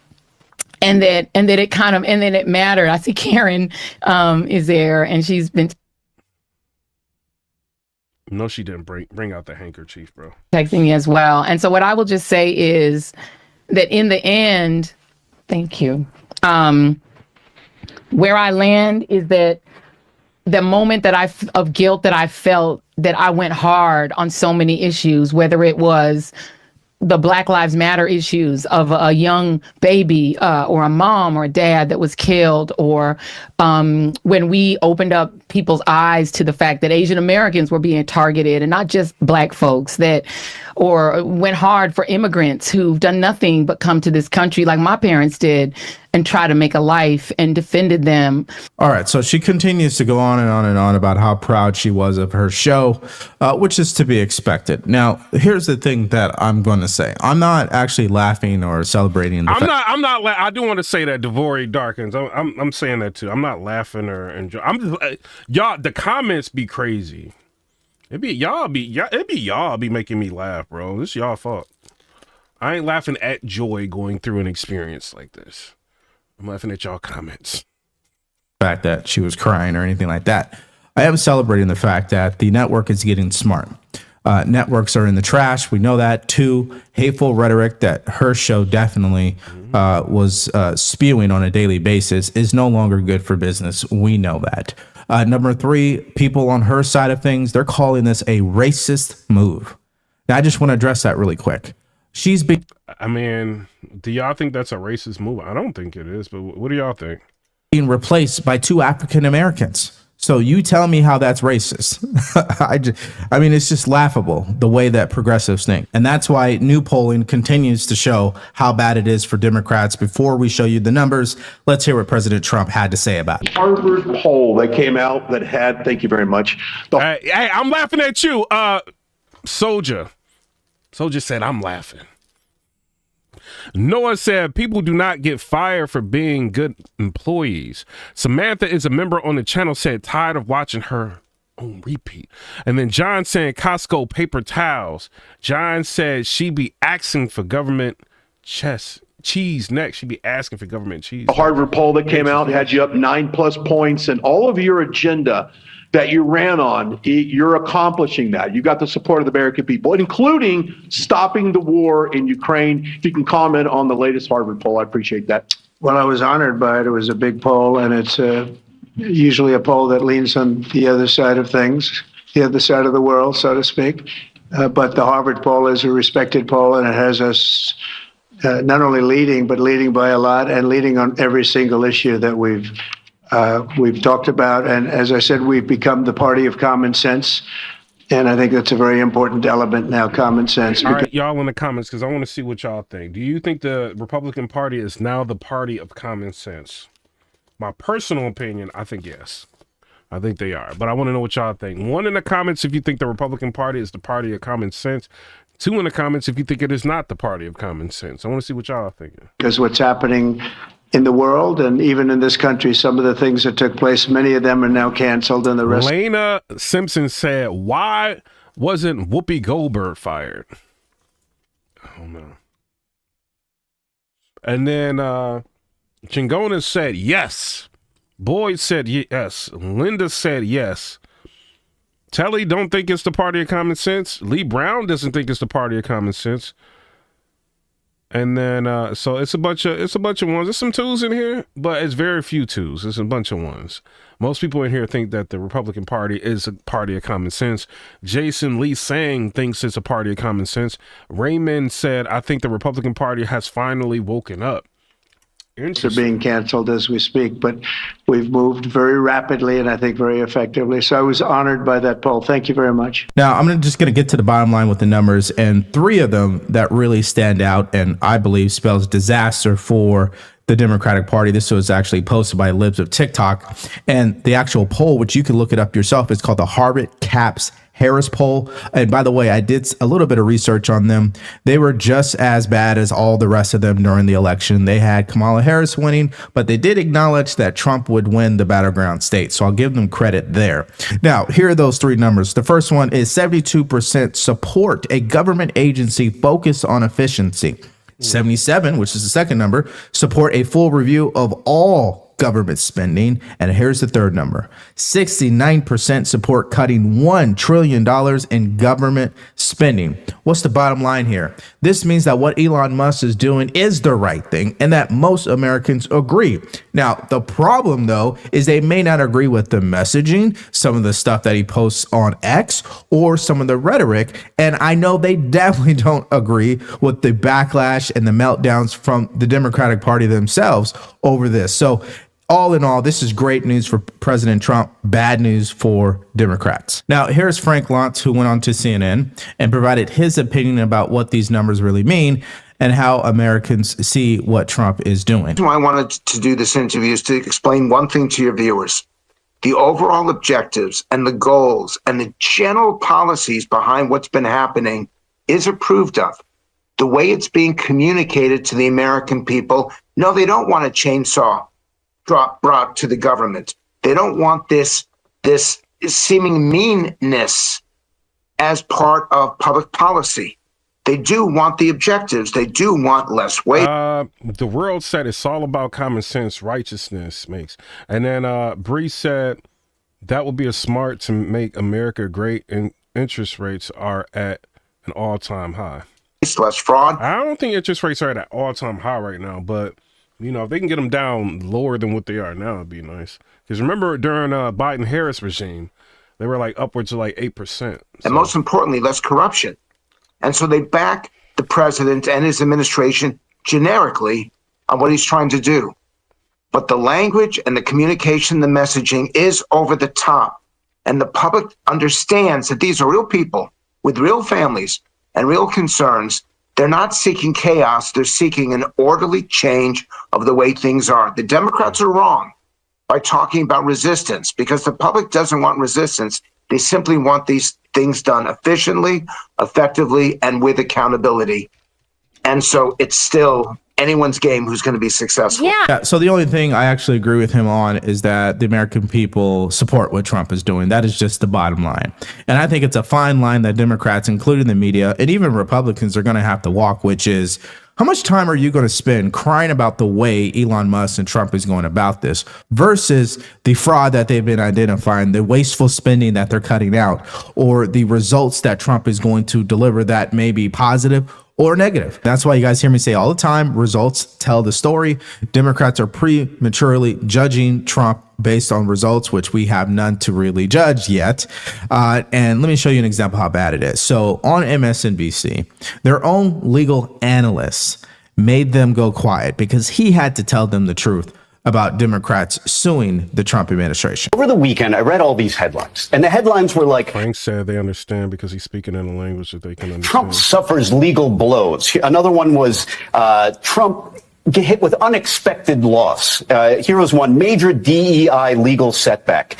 And then it mattered. I see Karen is there, and she's been No, she didn't bring out the handkerchief, bro. Texting me as well. And so what I will just say is that in the end, thank you. Where I land is that the moment of guilt that I felt, that I went hard on so many issues, whether it was the Black Lives Matter issues of a young baby or a mom or a dad that was killed, or when we opened up people's eyes to the fact that Asian Americans were being targeted and not just black folks, or went hard for immigrants who've done nothing but come to this country like my parents did and try to make a life, and defended them. All right, so she continues to go on and on and on about how proud she was of her show, which is to be expected. Now, here's the thing that I'm going to say. I'm not actually laughing or celebrating. I do want to say that Devori Darkins. I'm saying that too. I'm not laughing or enjoying. I'm just y'all. The comments be crazy. It be y'all be making me laugh, bro. This y'all fault. I ain't laughing at Joy going through an experience like this. I'm laughing at y'all comments. Fact that she was crying or anything like that. I am celebrating the fact that the network is getting smart. Networks are in the trash. We know that. 2, hateful rhetoric that her show definitely was spewing on a daily basis is no longer good for business. We know that. Number 3, people on her side of things, they're calling this a racist move. Now, I just want to address that really quick. She's being I mean, do y'all think that's a racist move? I don't think it is, but what do y'all think? replaced by 2 African Americans. So you tell me how that's racist. I mean, it's just laughable the way that progressives think. And that's why new polling continues to show how bad it is for Democrats. Before we show you the numbers, let's hear what President Trump had to say about it. Harvard poll that came out that had, thank you very much. Hey, I'm laughing at you. Soldier said, I'm laughing. Noah said, people do not get fired for being good employees. Samantha is a member on the channel, said, tired of watching her on repeat. And then John said, Costco paper towels. John said she be asking for government cheese next. She be asking for government cheese. The Harvard poll that came out had you up 9+ points, and all of your agenda that you ran on, you're accomplishing that. You got the support of the American people, including stopping the war in Ukraine. If you can comment on the latest Harvard poll, I appreciate that. Well, I was honored by it. It was a big poll, and it's usually a poll that leans on the other side of things, the other side of the world, so to speak. But the Harvard poll is a respected poll, and it has us not only leading, but leading by a lot, and leading on every single issue that we've talked about. And as I said, we've become the party of common sense. And I think that's a very important element now, common sense. All right, y'all in the comments, because I want to see what y'all think. Do you think the Republican Party is now the party of common sense? My personal opinion, I think yes. I think they are. But I want to know what y'all think. 1 in the comments if you think the Republican Party is the party of common sense. 2 in the comments if you think it is not the party of common sense. I want to see what y'all are thinking. Because what's happening in the world and even in this country, some of the things that took place, many of them are now canceled, and the rest. Lena Simpson said, why wasn't Whoopi Goldberg fired? Oh no. And then Chingona said yes. Boyd said yes. Linda said yes. Telly don't think it's the party of common sense. Lee Brown doesn't think it's the party of common sense. And then, so it's a bunch of ones. There's some twos in here, but it's very few twos. There's a bunch of ones. Most people in here think that the Republican Party is a party of common sense. Jason Lee Sang thinks it's a party of common sense. Raymond said, I think the Republican Party has finally woken up. Are being canceled as we speak, but we've moved very rapidly and I think very effectively. So I was honored by that poll. Thank you very much. Now, I'm just going to get to the bottom line with the numbers, and 3 of them that really stand out and I believe spells disaster for the Democratic Party. This was actually posted by Libs of TikTok, and the actual poll, which you can look it up yourself, is called the Harvard Caps Harris poll. And by the way, I did a little bit of research on them. They were just as bad as all the rest of them during the election. They had Kamala Harris winning, but they did acknowledge that Trump would win the battleground state. So I'll give them credit there. Now, here are those 3 numbers. The first one is 72% support a government agency focused on efficiency. 77, which is the second number, support a full review of all government spending. And here's the third number. 69% support cutting $1 trillion in government spending. What's the bottom line here? This means that what Elon Musk is doing is the right thing and that most Americans agree. Now, the problem, though, is they may not agree with the messaging, some of the stuff that he posts on X, or some of the rhetoric. And I know they definitely don't agree with the backlash and the meltdowns from the Democratic Party themselves over this. So all in all, this is great news for President Trump, bad news for Democrats. Now, here's Frank Luntz, who went on to CNN and provided his opinion about what these numbers really mean and how Americans see what Trump is doing. Why I wanted to do this interview is to explain one thing to your viewers. The overall objectives and the goals and the general policies behind what's been happening is approved of. The way it's being communicated to the American people, no, they don't want a chainsaw brought to the government. They don't want this seeming meanness as part of public policy. They do want the objectives. They do want less wage. The world said it's all about common sense, righteousness makes. And then Bree said that would be a smart to make America great, and interest rates are at an all-time high. It's less fraud. I don't think interest rates are at an all-time high right now, but You know, if they can get them down lower than what they are now, it'd be nice. Because remember, during Biden-Harris regime, they were like upwards of like 8%. So. And most importantly, less corruption. And so they back the president and his administration generically on what he's trying to do. But the language and the communication, the messaging is over the top. And the public understands that these are real people with real families and real concerns. They're not seeking chaos. They're seeking an orderly change of the way things are. The Democrats are wrong by talking about resistance because the public doesn't want resistance. They simply want these things done efficiently, effectively, and with accountability. And so it's still anyone's game who's going to be successful. Yeah. So the only thing I actually agree with him on is that the American people support what Trump is doing. That is just the bottom line. And I think it's a fine line that Democrats, including the media, and even Republicans are going to have to walk, which is how much time are you going to spend crying about the way Elon Musk and Trump is going about this versus the fraud that they've been identifying, the wasteful spending that they're cutting out, or the results that Trump is going to deliver that may be positive or negative. That's why you guys hear me say all the time, results tell the story. Democrats are prematurely judging Trump based on results, which we have none to really judge yet. And let me show you an example how bad it is. So on MSNBC, their own legal analysts made them go quiet because he had to tell them the truth about Democrats suing the Trump administration. Over the weekend, I read all these headlines, and the headlines were like, Frank said they understand because he's speaking in a language that they can understand. Trump suffers legal blows. Another one was Trump get hit with unexpected loss. Here was one, major DEI legal setback.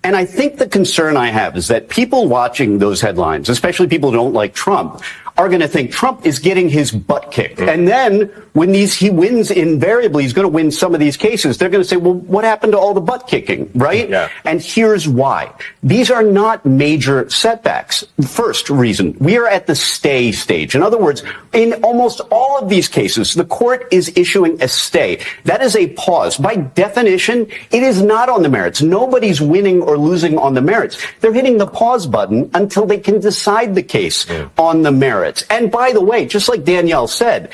And I think the concern I have is that people watching those headlines, especially people who don't like Trump, are going to think Trump is getting his butt kicked. And then when he wins, invariably, he's going to win some of these cases. They're going to say, well, what happened to all the butt kicking, right? Yeah. And here's why. These are not major setbacks. First reason, we are at the stay stage. In other words, in almost all of these cases, the court is issuing a stay. That is a pause. By definition, it is not on the merits. Nobody's winning or losing on the merits. They're hitting the pause button until they can decide the case on the merits. And by the way, just like Danielle said,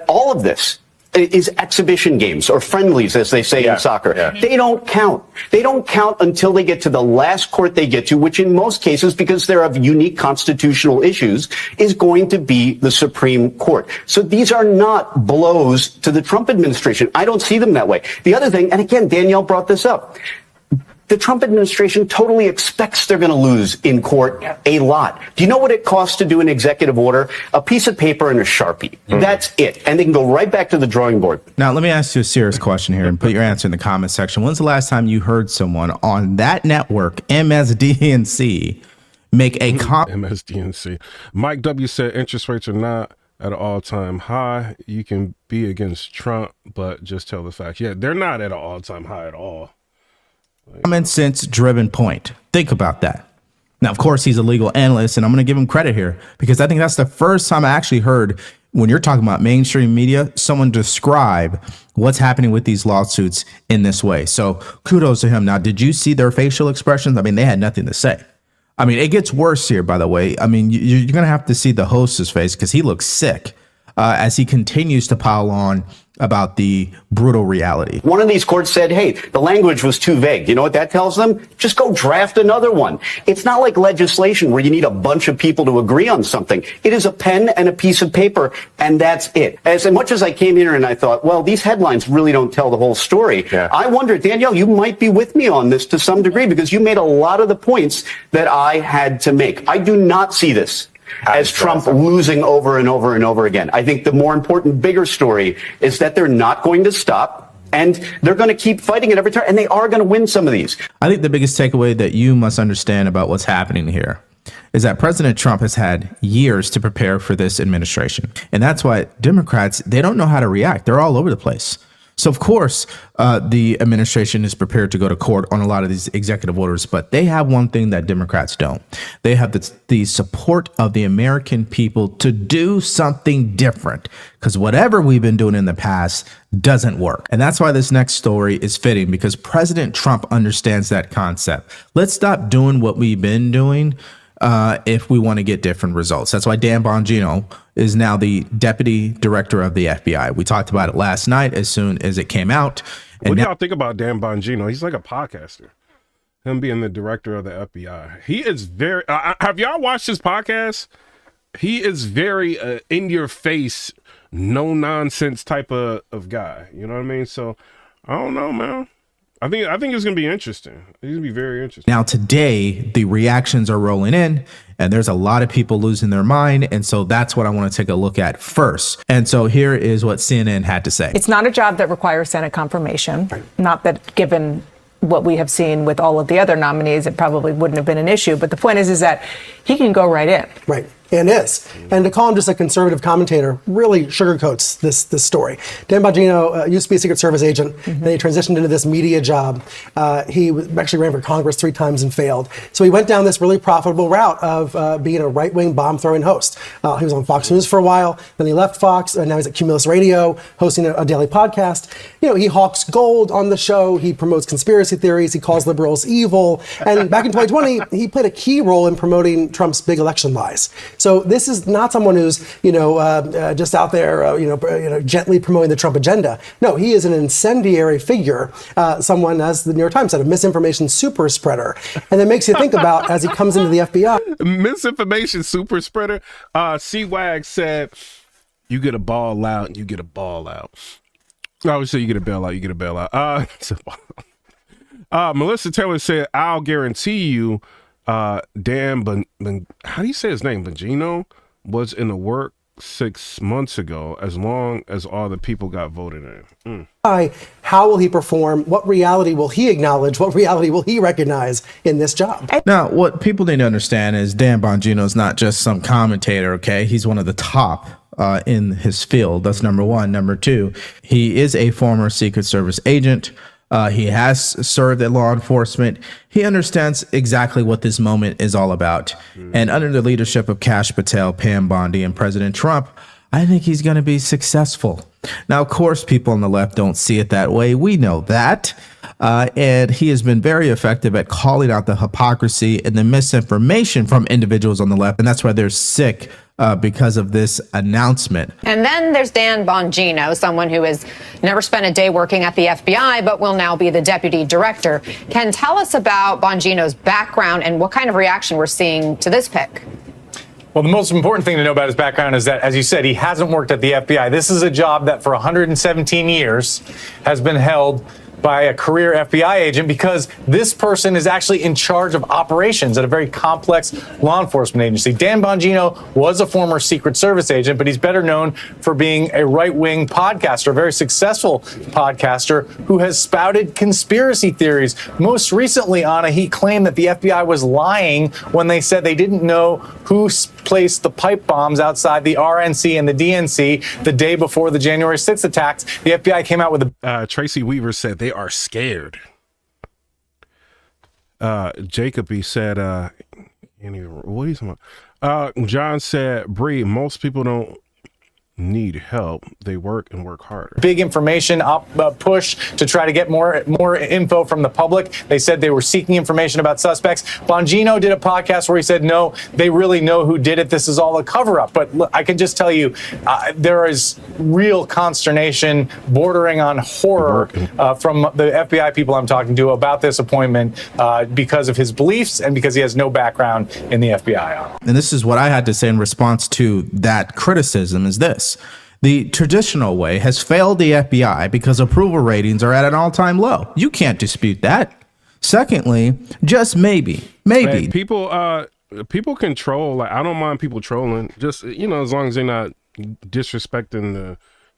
all of this is exhibition games or friendlies, as they say in soccer. Yeah. They don't count. They don't count until they get to the last court they get to, which in most cases, because they're of unique constitutional issues, is going to be the Supreme Court. So these are not blows to the Trump administration. I don't see them that way. The other thing, and again, Danielle brought this up, the Trump administration totally expects they're going to lose in court a lot. Do you know what it costs to do an executive order? A piece of paper and a Sharpie. That's it. And they can go right back to the drawing board. Now, let me ask you a serious question here and put your answer in the comment section. When's the last time you heard someone on that network, MSDNC, make a MSDNC. Mike W. said interest rates are not at an all-time high. You can be against Trump, but just tell the facts. Yeah, they're not at an all-time high at all. Common sense driven point. Think about that. Now, of course, he's a legal analyst, and I'm going to give him credit here because I think that's the first time I actually heard, when you're talking about mainstream media, someone describe what's happening with these lawsuits in this way. So kudos to him. Now, did you see their facial expressions? I mean, they had nothing to say. I mean, it gets worse here, by the way. I mean, you're going to have to see the host's face because he looks sick as he continues to pile on about the brutal reality. One of these courts said, hey, the language was too vague. You know what that tells them? Just go draft another one. It's not like legislation where you need a bunch of people to agree on something. It is a pen and a piece of paper, and that's it. As much as I came here and I thought, well, these headlines really don't tell the whole story, I wonder, Danielle, you might be with me on this to some degree because you made a lot of the points that I had to make. I do not see this as Trump losing over and over and over again. I think the more important, bigger story is that they're not going to stop and they're going to keep fighting at every turn, and they are going to win some of these. I think the biggest takeaway that you must understand about what's happening here is that President Trump has had years to prepare for this administration. And that's why Democrats, they don't know how to react. They're all over the place. So, of course, the administration is prepared to go to court on a lot of these executive orders, but they have one thing that Democrats don't. They have the support of the American people to do something different, because whatever we've been doing in the past doesn't work. And that's why this next story is fitting, because President Trump understands that concept. Let's stop doing what we've been doing if we want to get different results. That's why Dan Bongino is now the deputy director of the FBI. We talked about it last night as soon as it came out. And what do y'all think about Dan Bongino? He's like a podcaster. Him being the director of the FBI. He is very... have y'all watched his podcast? He is very in your face, no nonsense type of guy. You know what I mean? So I don't know, man. I think it's gonna be interesting. It's gonna be very interesting. Now today, the reactions are rolling in, and there's a lot of people losing their mind, and so that's what I want to take a look at first. And so here is what CNN had to say. It's not a job that requires Senate confirmation. Not that given what we have seen with all of the other nominees, it probably wouldn't have been an issue. But the point is that he can go right in. Right. And is. And to call him just a conservative commentator really sugarcoats this story. Dan Bongino used to be a Secret Service agent. Then he transitioned into this media job. He actually ran for Congress 3 times and failed. So he went down this really profitable route of being a right-wing bomb-throwing host. He was on Fox News for a while. Then he left Fox. And now he's at Cumulus Radio, hosting a daily podcast. You know, he hawks gold on the show. He promotes conspiracy theories. He calls liberals evil. And back in 2020, he played a key role in promoting Trump's big election lies. So this is not someone who's, just out there, gently promoting the Trump agenda. No, he is an incendiary figure, someone, as the New York Times said, a misinformation super spreader. And it makes you think about, as he comes into the FBI. Misinformation super spreader. C-Wag said, you get a ball out and you get a ball out. I always say you get a bailout, you get a bailout. Melissa Taylor said, I'll guarantee you, Dan, how do you say his name? Bongino was in the work 6 months ago, as long as all the people got voted in. How will he perform? What reality will he acknowledge? What reality will he recognize in this job? Now, what people need to understand is Dan Bongino is not just some commentator, okay? He's one of the top in his field. That's number one. Number two, he is a former Secret Service agent. He has served at law enforcement. He understands exactly what this moment is all about. And under the leadership of Kash Patel, Pam Bondi, and President Trump, I think he's going to be successful. Now, of course, people on the left don't see it that way. We know that. And he has been very effective at calling out the hypocrisy and the misinformation from individuals on the left. And that's why they're sick because of this announcement. And then there's Dan Bongino, someone who has never spent a day working at the FBI, but will now be the deputy director. Ken, tell us about Bongino's background and what kind of reaction we're seeing to this pick. Well, the most important thing to know about his background is that, as you said, he hasn't worked at the FBI. This is a job that for 117 years has been held by a career FBI agent, because this person is actually in charge of operations at a very complex law enforcement agency. Dan Bongino was a former Secret Service agent, but he's better known for being a right-wing podcaster, a very successful podcaster who has spouted conspiracy theories. Most recently, Anna, he claimed that the FBI was lying when they said they didn't know who placed the pipe bombs outside the RNC and the DNC the day before the January 6th attacks. The FBI came out with a... Tracy Weaver said they are scared. Jacoby said, what are you talking about? John said, Bree, most people don't need help. They work and work harder. Big information push to try to get more info from the public. They said they were seeking information about suspects. Bongino did a podcast where he said, no, they really know who did it. This is all a cover up. But look, I can just tell you, there is real consternation bordering on horror from the FBI people I'm talking to about this appointment because of his beliefs and because he has no background in the FBI. And this is what I had to say in response to that criticism is this. The traditional way has failed the FBI because approval ratings are at an all-time low. You can't dispute that. Secondly, just maybe. Hey, people control. Like, I don't mind people trolling. Just, as long as they're not disrespecting the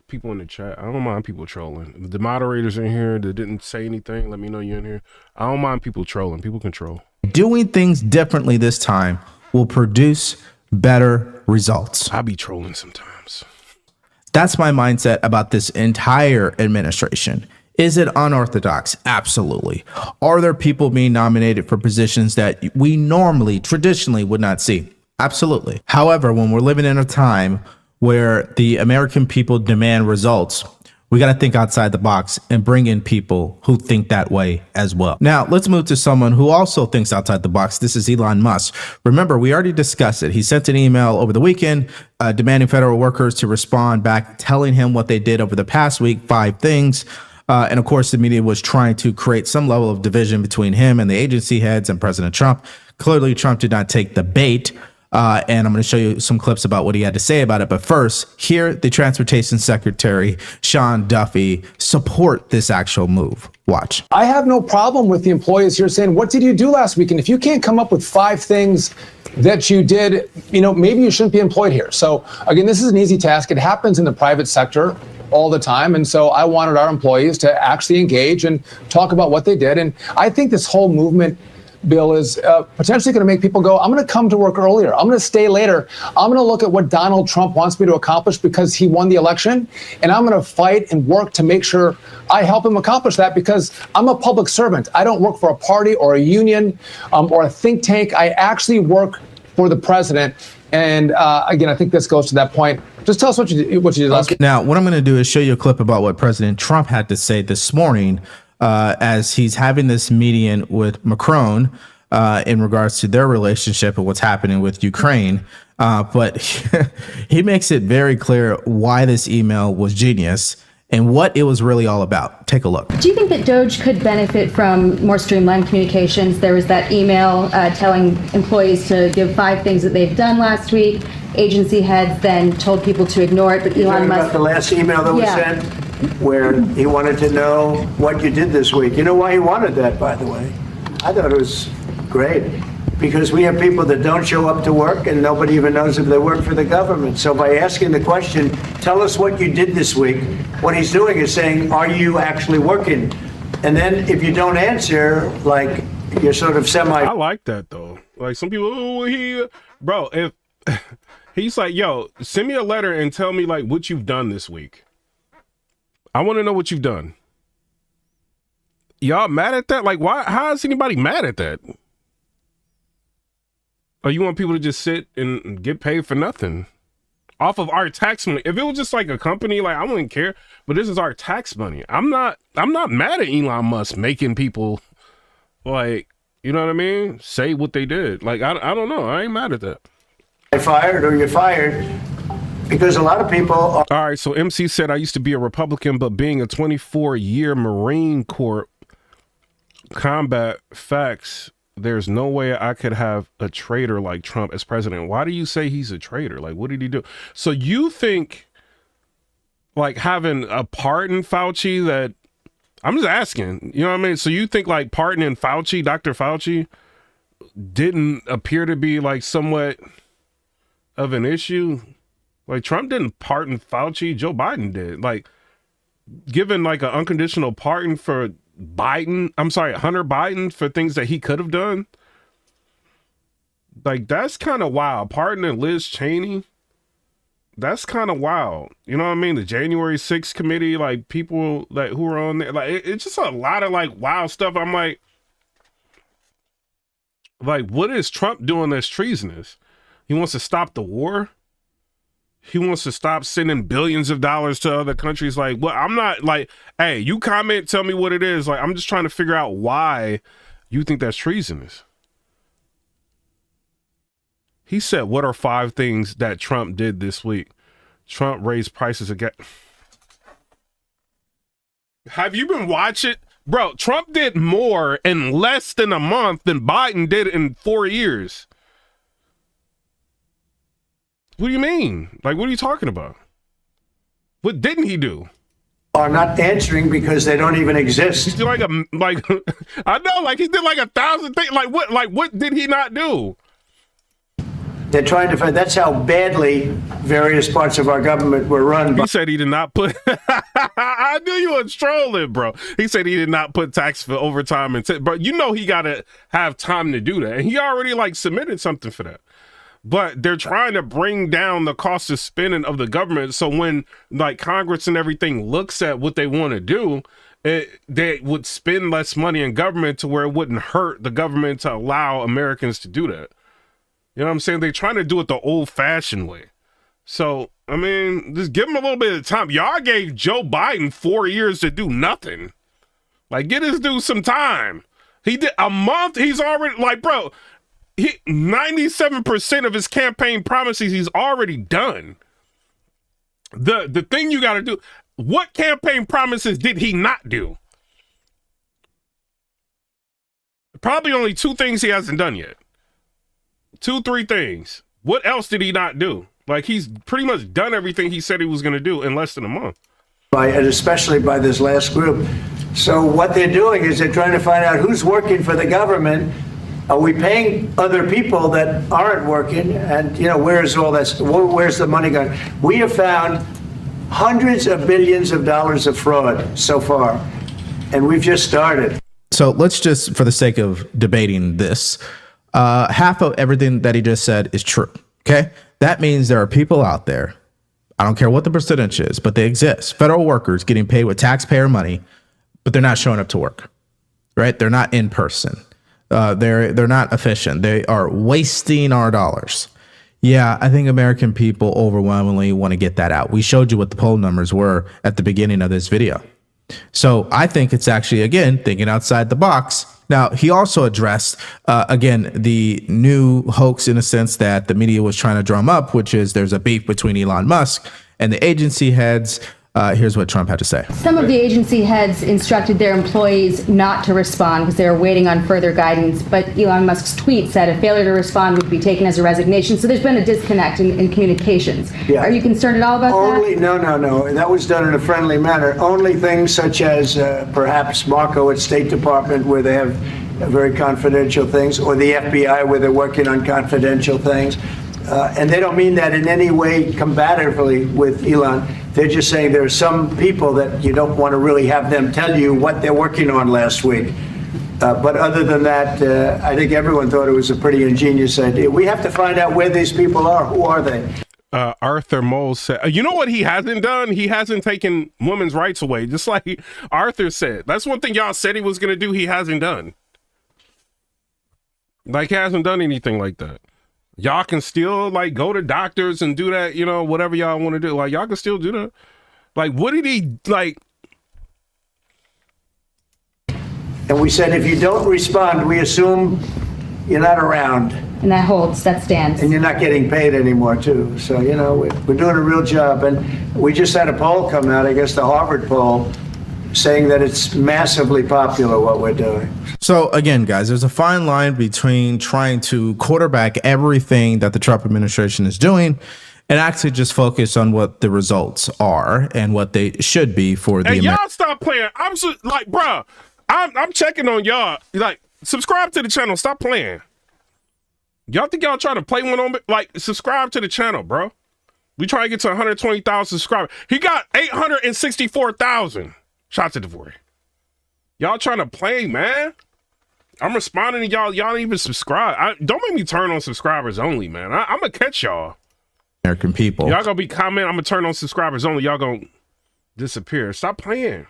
people in the chat. I don't mind people trolling. The moderators in here that didn't say anything, let me know you're in here. I don't mind people trolling. People control. Doing things differently this time will produce better results. I be trolling sometimes. That's my mindset about this entire administration. Is it unorthodox? Absolutely. Are there people being nominated for positions that we normally, traditionally would not see? Absolutely. However, when we're living in a time where the American people demand results, We got to think outside the box and bring in people who think that way as well. Now, let's move to someone who also thinks outside the box. This is Elon Musk. Remember, we already discussed it. He sent an email over the weekend demanding federal workers to respond back, telling him what they did over the past week, 5 things. And of course, the media was trying to create some level of division between him and the agency heads and President Trump. Clearly, Trump did not take the bait. And I'm going to show you some clips about what he had to say about it. But first, hear the Transportation Secretary, Sean Duffy, support this actual move. Watch. I have no problem with the employees here saying, what did you do last week? And if you can't come up with 5 things that you did, maybe you shouldn't be employed here. So again, this is an easy task. It happens in the private sector all the time. And so I wanted our employees to actually engage and talk about what they did. And I think this whole movement, Bill, is potentially going to make people go, I'm going to come to work earlier. I'm going to stay later. I'm going to look at what Donald Trump wants me to accomplish because he won the election. And I'm going to fight and work to make sure I help him accomplish that because I'm a public servant. I don't work for a party or a union or a think tank. I actually work for the president. And again, I think this goes to that point. Just tell us what you did last week. Now, what I'm going to do is show you a clip about what President Trump had to say this morning as he's having this meeting with Macron in regards to their relationship and what's happening with Ukraine. But he makes it very clear why this email was genius and what it was really all about. Take a look. Do you think that Doge could benefit from more streamlined communications? There was that email telling employees to give 5 things that they've done last week. Agency heads then told people to ignore it, but Elon Musk... about the last email that was sent, where he wanted to know what you did this week. You know why he wanted that, by the way? I thought it was great. Because we have people that don't show up to work and nobody even knows if they work for the government. So by asking the question, tell us what you did this week, what he's doing is saying, are you actually working? And then if you don't answer, like you're sort of I like that though. Like some people, bro, if he's like, yo, send me a letter and tell me like what you've done this week. I want to know what you've done. Y'all mad at that? Like, why? How is anybody mad at that? Or you want people to just sit and get paid for nothing off of our tax money? If it was just like a company, like I wouldn't care. But this is our tax money. I'm not mad at Elon Musk making people like, you know what I mean? Say what they did. Like I don't know. I ain't mad at that. Fired or you're fired. Because a lot of people are... All right, so MC said, I used to be a Republican, but being a 24-year Marine Corps combat facts, there's no way I could have a traitor like Trump as president. Why do you say he's a traitor? Like, what did he do? So you think, like, having a pardon Fauci that... I'm just asking, you know what I mean? So you think, like, pardoning Fauci, Dr. Fauci, didn't appear to be, like, somewhat of an issue? Like, Trump didn't pardon Fauci. Joe Biden did. Like, giving, like, an unconditional pardon for Hunter Biden for things that he could have done. Like, that's kind of wild. Pardoning Liz Cheney. That's kind of wild. You know what I mean? The January 6th committee, like, people like who were on there. Like, it's just a lot of, like, wild stuff. I'm like, what is Trump doing that's treasonous? He wants to stop the war. He wants to stop sending billions of dollars to other countries. Like, well, I'm not like, hey, you comment, tell me what it is. Like, I'm just trying to figure out why you think that's treasonous. He said, what are 5 things that Trump did this week? Trump raised prices again. Have you been watching? Bro, Trump did more in less than a month than Biden did in 4 years. What do you mean? Like, what are you talking about? What didn't he do? Are not answering because they don't even exist. He did I know, like he did like 1,000 things. Like what did he not do? They're trying to find. That's how badly various parts of our government were run. He said he did not put. I knew you were trolling, bro. He said he did not put tax for overtime but you know he got to have time to do that, and he already like submitted something for that. But they're trying to bring down the cost of spending of the government. So when like Congress and everything looks at what they want to do, they would spend less money in government to where it wouldn't hurt the government to allow Americans to do that. You know what I'm saying? They're trying to do it the old fashioned way. So, I mean, just give him a little bit of time. Y'all gave Joe Biden 4 years to do nothing. Like, get this dude some time. He did a month. He's already, like, bro, 97% of his campaign promises he's already done. The thing you got to do, what campaign promises did he not do? Probably only 2 things he hasn't done yet. 2-3 things. What else did he not do? Like, he's pretty much done everything he said he was going to do in less than a month. And especially by this last group. So what they're doing is they're trying to find out who's working for the government. Are we paying other people that aren't working? And, you know, where's all that? Where's the money going? We have found hundreds of billions of dollars of fraud so far, and we've just started. So let's just, for the sake of debating this, half of everything that he just said is true. Okay. That means there are people out there, I don't care what the percentage is, but they exist. Federal workers getting paid with taxpayer money, but they're not showing up to work, right? They're not in person. They're not efficient. They are wasting our dollars. Yeah, I think American people overwhelmingly want to get that out. We showed you what the poll numbers were at the beginning of this video. So I think it's actually, again, thinking outside the box. Now, he also addressed, again, the new hoax in a sense that the media was trying to drum up, which is there's a beef between Elon Musk and the agency heads. Here's what Trump had to say. Some of the agency heads instructed their employees not to respond because they were waiting on further guidance. But Elon Musk's tweet said a failure to respond would be taken as a resignation. So there's been a disconnect in communications. Yeah. Are you concerned at all about that? No. That was done in a friendly manner. Only things such as perhaps Marco at State Department where they have very confidential things, or the FBI where they're working on confidential things. And they don't mean that in any way combatively with Elon. They're just saying there are some people that you don't want to really have them tell you what they're working on last week. But other than that, I think everyone thought it was a pretty ingenious idea. We have to find out where these people are. Who are they? Arthur Mole said, you know what he hasn't done? He hasn't taken women's rights away, just like Arthur said. That's one thing y'all said he was going to do. He hasn't done. Like, he hasn't done anything like that. Y'all can still, like, go to doctors and do that, you know, whatever y'all want to do. Like, y'all can still do that. Like, what did he, like? And we said, if you don't respond, we assume you're not around. And that holds, that stands. And you're not getting paid anymore, too. So, you know, we're doing a real job. And we just had a poll come out, I guess the Harvard poll, saying that it's massively popular what we're doing. So again, guys, there's a fine line between trying to quarterback everything that the Trump administration is doing and actually just focus on what the results are and what they should be for the American. Y'all stop playing. I'm just, like, bro, I'm checking on y'all. Like, subscribe to the channel. Stop playing. Y'all think y'all trying to play one on me? Like, subscribe to the channel, bro. We try to get to 120,000 subscribers. He got 864,000. Shots at DeVore. Y'all trying to play, man. I'm responding to y'all. Y'all don't even subscribe. Don't make me turn on subscribers only, man. I'm gonna catch y'all. American people. Y'all gonna be commenting. I'm gonna turn on subscribers only. Y'all gonna disappear. Stop playing.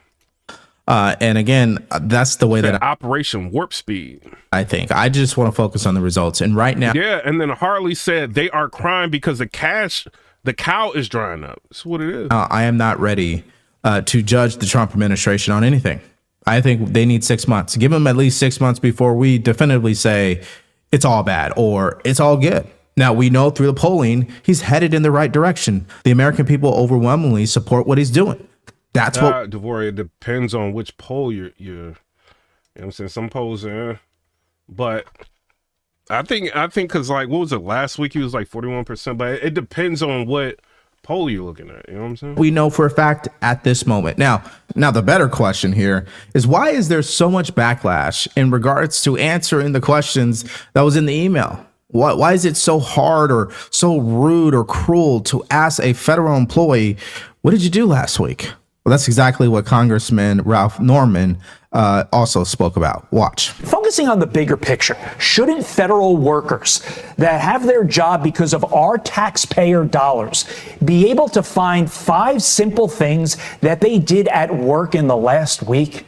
And again, that's the way that Operation Warp Speed. I think. I just want to focus on the results. And right now, yeah. And then Harley said they are crying because the cow is drying up. That's what it is. I am not ready to judge the Trump administration on anything. I think they need 6 months. Give them at least 6 months before we definitively say it's all bad or it's all good. Now, we know through the polling, he's headed in the right direction. The American people overwhelmingly support what he's doing. That's what DeVore, it depends on which poll you're you know what I'm saying? Some polls, but I think because, like, what was it last week? He was like 41%, but it depends on what poll you're looking at. You know what I'm saying? We know for a fact at this moment. Now the better question here is, why is there so much backlash in regards to answering the questions that was in the email? Why is it so hard or so rude or cruel to ask a federal employee, what did you do last week? Well, that's exactly what Congressman Ralph Norman also spoke about. Watch. Focusing on the bigger picture, shouldn't federal workers that have their job because of our taxpayer dollars be able to find 5 simple things that they did at work in the last week?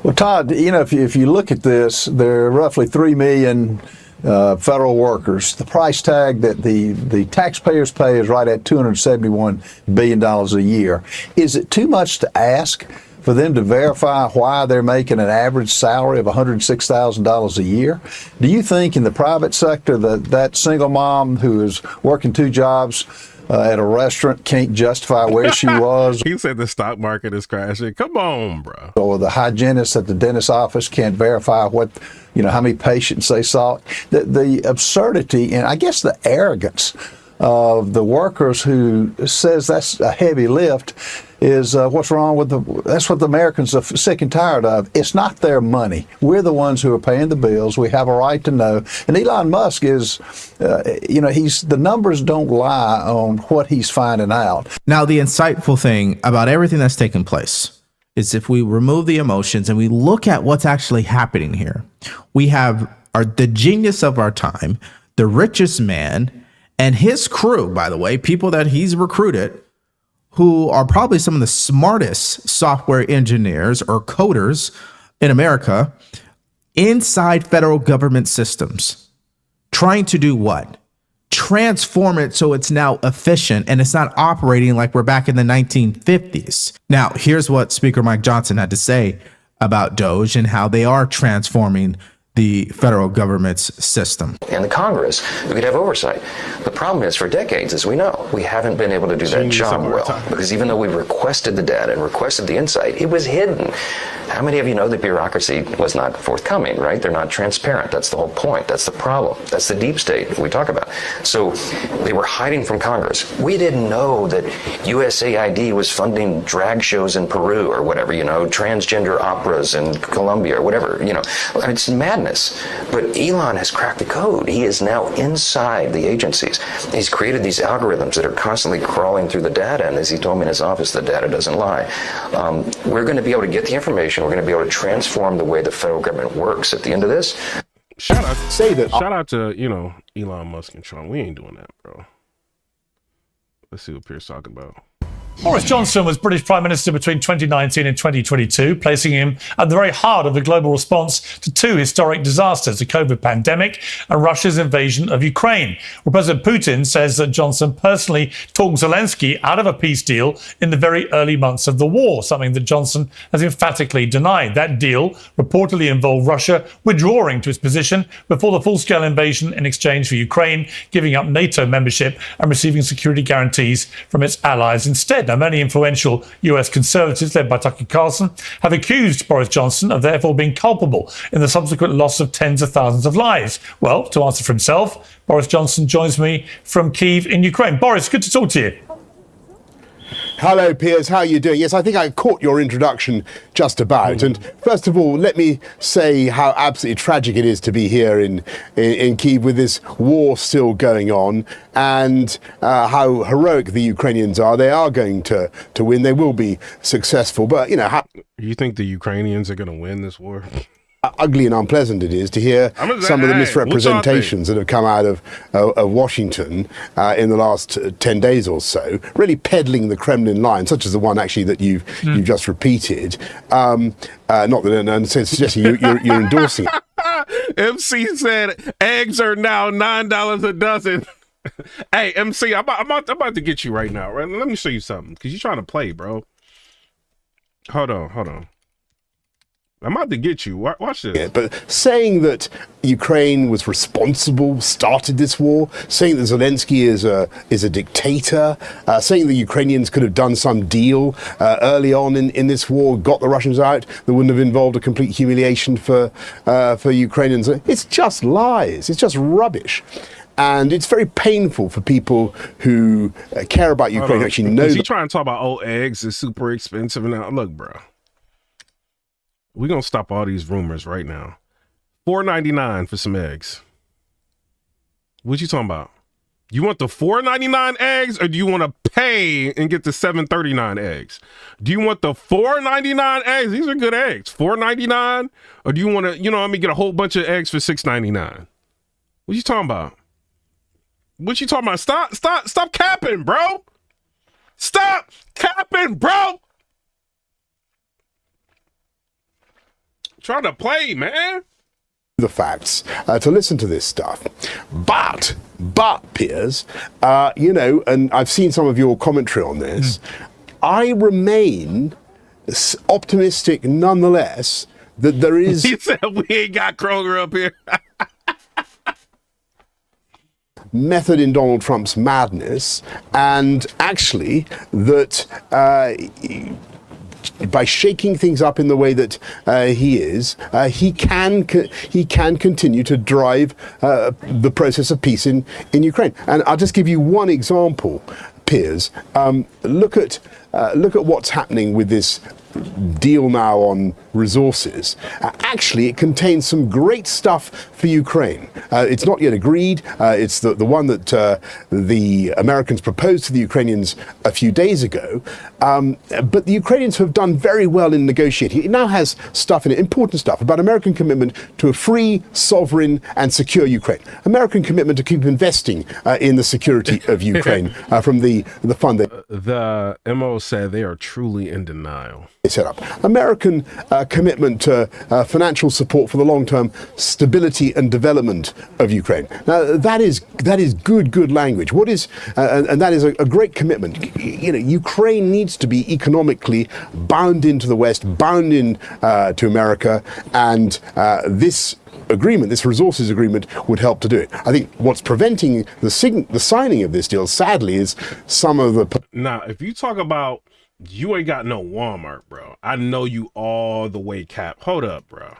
Well, Todd, you know, if you look at this, there are roughly 3 million federal workers, the price tag that the taxpayers pay is right at $271 billion a year. Is it too much to ask for them to verify why they're making an average salary of $106,000 a year? Do you think in the private sector that single mom who is working 2 jobs at a restaurant can't justify where she was? He said the stock market is crashing. Come on, bro. Or the hygienist at the dentist's office can't verify how many patients they saw. The absurdity and I guess the arrogance of the workers who says that's a heavy lift is what's wrong with that's what the Americans are sick and tired of. It's not their money. We're the ones who are paying the bills. We have a right to know. And Elon Musk is, the numbers don't lie on what he's finding out. Now, the insightful thing about everything that's taken place is if we remove the emotions and we look at what's actually happening here, we have the genius of our time, the richest man, and his crew, by the way, people that he's recruited, who are probably some of the smartest software engineers or coders in America, inside federal government systems, trying to do what? Transform it so it's now efficient and it's not operating like we're back in the 1950s. Now, here's what Speaker Mike Johnson had to say about DOGE and how they are transforming the federal government's system. And the Congress, we could have oversight. The problem is, for decades, as we know, we haven't been able to do that job well. Because even though we requested the data and requested the insight, it was hidden. How many of you know that bureaucracy was not forthcoming, right? They're not transparent. That's the whole point. That's the problem. That's the deep state we talk about. So they were hiding from Congress. We didn't know that USAID was funding drag shows in Peru or whatever, transgender operas in Colombia or whatever, it's madness. But Elon has cracked the code. He is now inside the agencies. He's created these algorithms that are constantly crawling through the data, and as he told me in his office, the data doesn't lie. We're going to be able to get the information. We're going to be able to transform the way the federal government works at the end of this. Shout out to, Elon Musk and Trump. We ain't doing that, bro. Let's see what Pierre's talking about. Boris Johnson was British Prime Minister between 2019 and 2022, placing him at the very heart of the global response to 2 historic disasters, the COVID pandemic and Russia's invasion of Ukraine. Well, President Putin says that Johnson personally talked Zelensky out of a peace deal in the very early months of the war, something that Johnson has emphatically denied. That deal reportedly involved Russia withdrawing to its position before the full-scale invasion in exchange for Ukraine giving up NATO membership and receiving security guarantees from its allies instead. Now, many influential US conservatives, led by Tucker Carlson, have accused Boris Johnson of therefore being culpable in the subsequent loss of tens of thousands of lives. Well, to answer for himself, Boris Johnson joins me from Kyiv in Ukraine. Boris, good to talk to you. Hello, Piers. How are you doing? Yes, I think I caught your introduction just about. And first of all, let me say how absolutely tragic it is to be here in Kyiv with this war still going on, and how heroic the Ukrainians are. They are going to win. They will be successful. But, you think the Ukrainians are going to win this war? Ugly and unpleasant it is to hear some of the misrepresentations that have come out of Washington in the last 10 days or so, really peddling the Kremlin line, such as the one actually that you've just repeated. Not that in a sense suggesting you're endorsing it. MC said eggs are now $9 a dozen. Hey, MC, I'm about to get you right now. Right? Let me show you something, because you're trying to play, bro. Hold on. I'm about to get you. Watch this. Yeah, but saying that Ukraine was responsible, started this war, saying that Zelensky is a dictator, saying the Ukrainians could have done some deal early on in this war, got the Russians out, that wouldn't have involved a complete humiliation for Ukrainians. It's just lies. It's just rubbish. And it's very painful for people who care about Ukraine, actually know. Is he trying to talk about old eggs is super expensive? Now, look, bro. We're going to stop all these rumors right now. $4.99 for some eggs. What you talking about? You want the $4.99 eggs, or do you want to pay and get the $7.39 eggs? Do you want the $4.99 eggs? These are good eggs. $4.99, or do you want to, get a whole bunch of eggs for $6.99? What you talking about? What you talking about? Stop capping, bro. Stop capping, bro. Trying to play, man. the facts to listen to this stuff. But Piers, and I've seen some of your commentary on this, I remain optimistic nonetheless that there is... He said we ain't got Kroger up here. method in Donald Trump's madness, and actually that by shaking things up in the way that he is, he can continue to drive the process of peace in Ukraine. And I'll just give you one example, Piers. Look at what's happening with this deal now on resources. Actually, it contains some great stuff for Ukraine. It's not yet agreed. It's the one that the Americans proposed to the Ukrainians a few days ago. But the Ukrainians have done very well in negotiating. It now has stuff in it, important stuff, about American commitment to a free, sovereign, and secure Ukraine. American commitment to keep investing in the security of Ukraine from the fund. The MO said they are truly in denial. Set up. American commitment to financial support for the long-term stability and development of Ukraine. Now that is good language. What is and that is a great commitment. Ukraine needs to be economically bound into the West, bound in to America, and this agreement, this resources agreement, would help to do it. I think what's preventing the signing of this deal, sadly, is some of the... Now, if you talk about you ain't got no Walmart, bro, I know you all the way cap. Hold up, bro.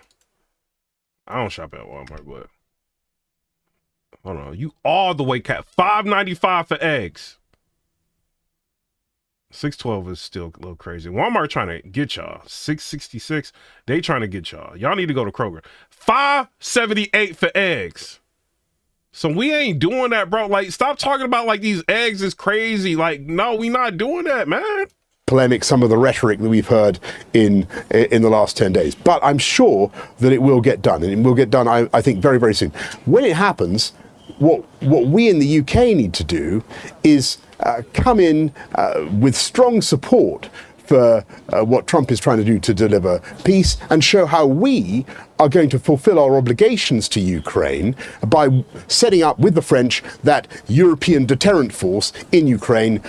I don't shop at Walmart, but hold on. You all the way cap. $5.95 for eggs. $6.12 is still a little crazy. Walmart trying to get y'all. $6.66. They trying to get y'all. Y'all need to go to Kroger. $5.78 for eggs. So we ain't doing that, bro. Like, stop talking about like these eggs is crazy. Like, no, we not doing that, man. Polemic, some of the rhetoric that we've heard in the last 10 days. But I'm sure that it will get done, and it will get done, I think, very, very soon. When it happens, what we in the UK need to do is come in with strong support for what Trump is trying to do to deliver peace, and show how we are going to fulfill our obligations to Ukraine by setting up with the French that European deterrent force in Ukraine,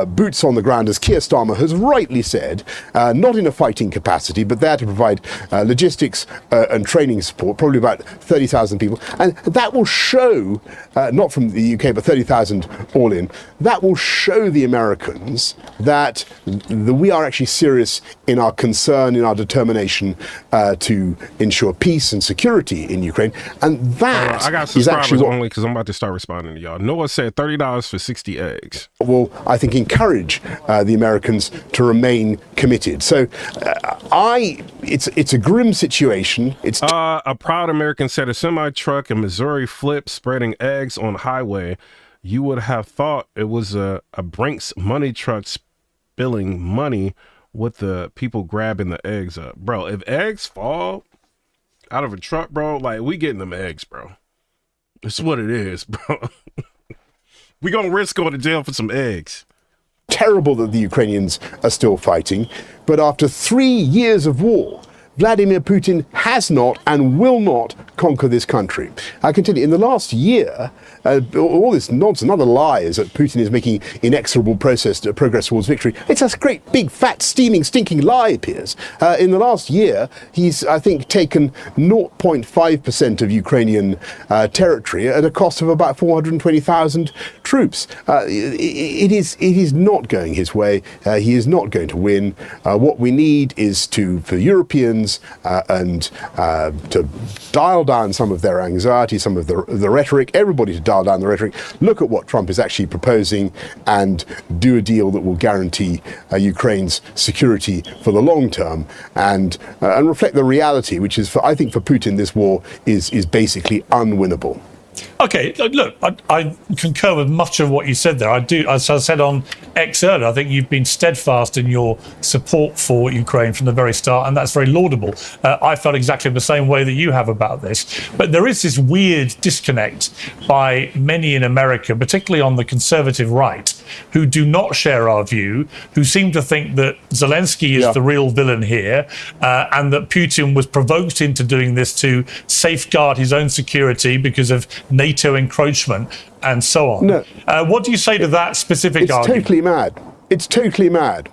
boots on the ground, as Keir Starmer has rightly said, not in a fighting capacity, but there to provide logistics and training support, probably about 30,000 people. And that will show, not from the UK, but 30,000 all in, that will show the Americans that we are actually serious in our concern, in our determination to ensure peace and security in Ukraine, and that I got subscribers only because I'm about to start responding to y'all. Noah said $30 for 60 eggs. Will, I think, encourage the Americans to remain committed. So, it's a grim situation. It's a proud American said a semi truck in Missouri flipped spreading eggs on highway. You would have thought it was a Brinks money truck spilling money with the people grabbing the eggs up, bro. If eggs fall out of a truck, bro, like, we getting them eggs, bro. It's what it is, bro. We gonna risk going to jail for some eggs. Terrible that the Ukrainians are still fighting, but after 3 years of war, Vladimir Putin has not and will not conquer this country. I can tell you, in the last year, all this nonsense, another lie is that Putin is making inexorable progress towards victory. It's a great, big, fat, steaming, stinking lie, it appears. In the last year, he's, I think, taken 0.5% of Ukrainian territory at a cost of about 420,000 troops. It is not going his way. He is not going to win. What we need is for Europeans and to dial down some of their anxiety, some of the rhetoric, everybody to dial down the rhetoric, look at what Trump is actually proposing, and do a deal that will guarantee Ukraine's security for the long term, and reflect the reality, which is, I think for Putin, this war is basically unwinnable. Okay, look, I concur with much of what you said there. I do, as I said on X earlier, I think you've been steadfast in your support for Ukraine from the very start, and that's very laudable. I felt exactly the same way that you have about this. But there is this weird disconnect by many in America, particularly on the conservative right, who do not share our view, who seem to think that Zelensky is the real villain here, and that Putin was provoked into doing this to safeguard his own security because of NATO encroachment and so on. No. What do you say to that specific argument? Totally mad. It's totally mad.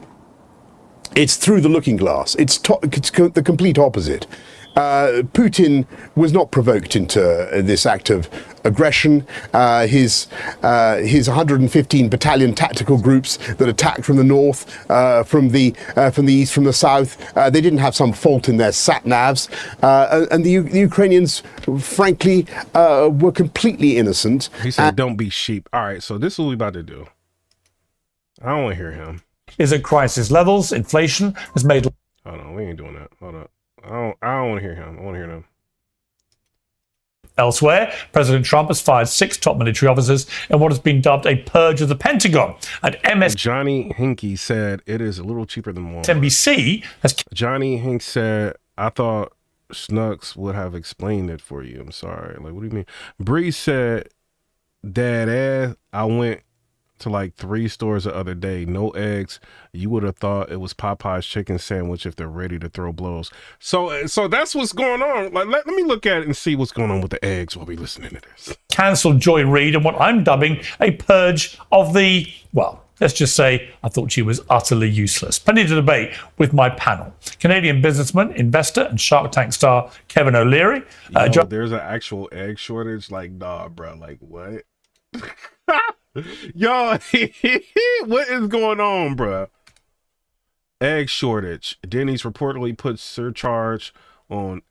It's through the looking glass. It's the complete opposite. Putin was not provoked into this act of aggression. His 115 battalion tactical groups that attacked from the north, from the east, from the south, they didn't have some fault in their sat navs, and the Ukrainians, frankly, were completely innocent. He said, "Don't be sheep." All right, so this is what we about to do. I don't want to hear him. Is at crisis levels. Inflation has made. Hold on, we ain't doing that. Hold on. I don't want to hear him. I want to hear them. Elsewhere, President Trump has fired 6 top military officers in what has been dubbed a purge of the Pentagon. And Johnny Hinkie said it is a little cheaper than Walmart. MSNBC has. Johnny Hink said, "I thought Snooks would have explained it for you. I'm sorry." Like, what do you mean? Bree said, "Dad ass, I went to like 3 stores the other day. No eggs. You would have thought it was Popeye's chicken sandwich if they're ready to throw blows." So that's what's going on. Like, let me look at it and see what's going on with the eggs while we listening to this. Cancelled Joy Reid and what I'm dubbing a purge of the, well, let's just say I thought she was utterly useless. Plenty to debate with my panel. Canadian businessman, investor, and Shark Tank star Kevin O'Leary. There's an actual egg shortage. Like, nah, bro. Like, what? Yo, what is going on, bruh? Egg shortage. Denny's reportedly put surcharge on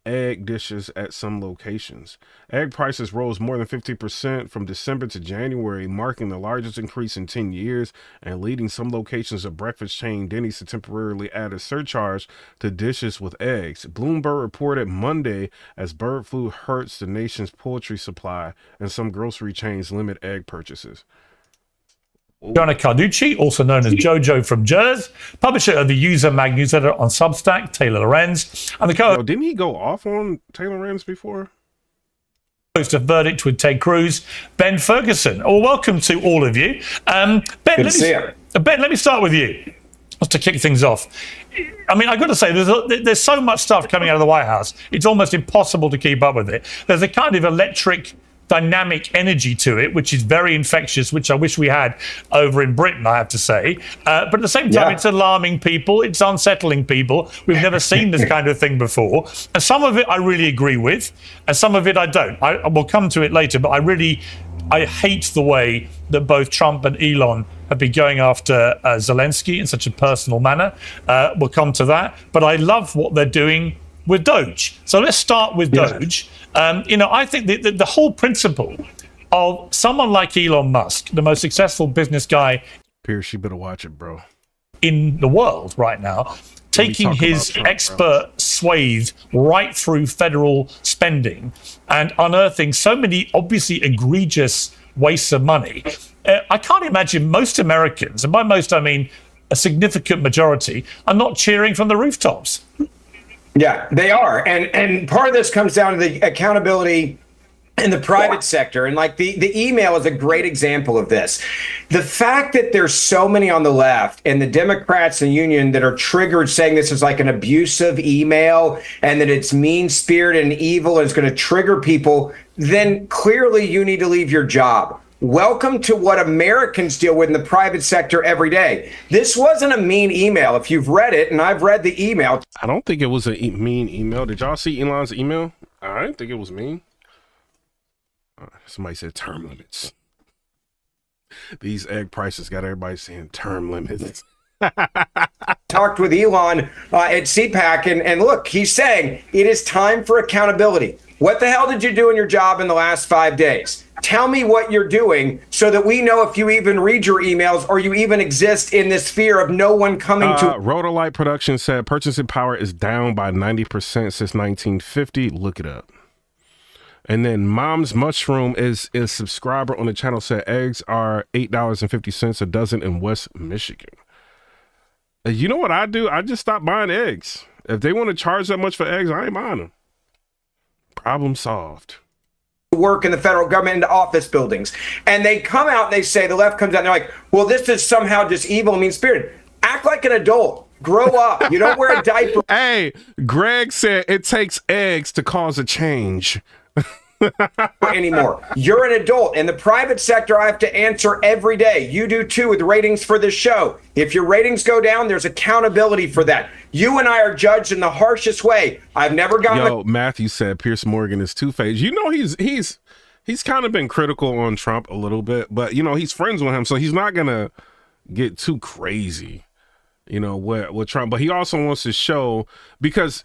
egg dishes at some locations. Egg prices rose more than 50% from December to January, marking the largest increase in 10 years and leading some locations of breakfast chain Denny's to temporarily add a surcharge to dishes with eggs. Bloomberg reported Monday as bird flu hurts the nation's poultry supply and some grocery chains limit egg purchases. Gianna Carducci, also known as JoJo from Jersey, publisher of the User Mag newsletter on Substack, Taylor Lorenz, and the didn't he go off on Taylor Lorenz before? Host of Verdict with Ted Cruz, Ben Ferguson. Well, welcome to all of you. Ben, let me start with you, just to kick things off. I mean, I've got to say, there's so much stuff coming out of the White House, it's almost impossible to keep up with it. There's a kind of electric dynamic energy to it, which is very infectious, which I wish we had over in Britain, I have to say. But at the same time, it's alarming people. It's unsettling people. We've never seen this kind of thing before. And some of it I really agree with, and some of it I don't. I will come to it later, but I hate the way that both Trump and Elon have been going after Zelensky in such a personal manner. We'll come to that. But I love what they're doing with Doge. So let's start with Doge. I think the whole principle of someone like Elon Musk, the most successful business guy, Pierce, you better watch it, bro, in the world right now, taking his expert swathe right through federal spending and unearthing so many obviously egregious wastes of money. I can't imagine most Americans, and by most I mean a significant majority, are not cheering from the rooftops. Yeah, they are. And part of this comes down to the accountability in the private sector. And like the email is a great example of this. The fact that there's so many on the left and the Democrats and Union that are triggered saying this is like an abusive email and that it's mean-spirited and evil and it's going to trigger people, then clearly you need to leave your job. Welcome to what Americans deal with in the private sector every day. This wasn't a mean email. If you've read it, and I've read the email. I don't think it was a mean email. Did y'all see Elon's email? I didn't think it was mean. Somebody said term limits. These egg prices got everybody saying term limits. Talked with Elon at CPAC, and look, he's saying it is time for accountability. What the hell did you do in your job in the last 5 days? Tell me what you're doing so that we know if you even read your emails or you even exist in this sphere of no one coming to. Rotolight Production said purchasing power is down by 90% since 1950. Look it up. And then Mom's Mushroom is subscriber on the channel, said eggs are $8.50 a dozen in West Michigan. You know what I do? I just stop buying eggs. If they want to charge that much for eggs, I ain't buying them. Problem solved. Work in the federal government into office buildings. And they come out and they say, the left comes out and they're like, well, this is somehow just evil and mean-spirited. Act like an adult. Grow up. You don't wear a diaper. Hey, Greg said it takes eggs to cause a change. Anymore. You're an adult. In the private sector, I have to answer every day. You do too with ratings for the show. If your ratings go down, there's accountability for that. You and I are judged in the harshest way. I've never gotten. Yo, Matthew said Pierce Morgan is two-faced. You know, he's kind of been critical on Trump a little bit, but you know, he's friends with him, so he's not gonna get too crazy, you know, with Trump. But he also wants to show, because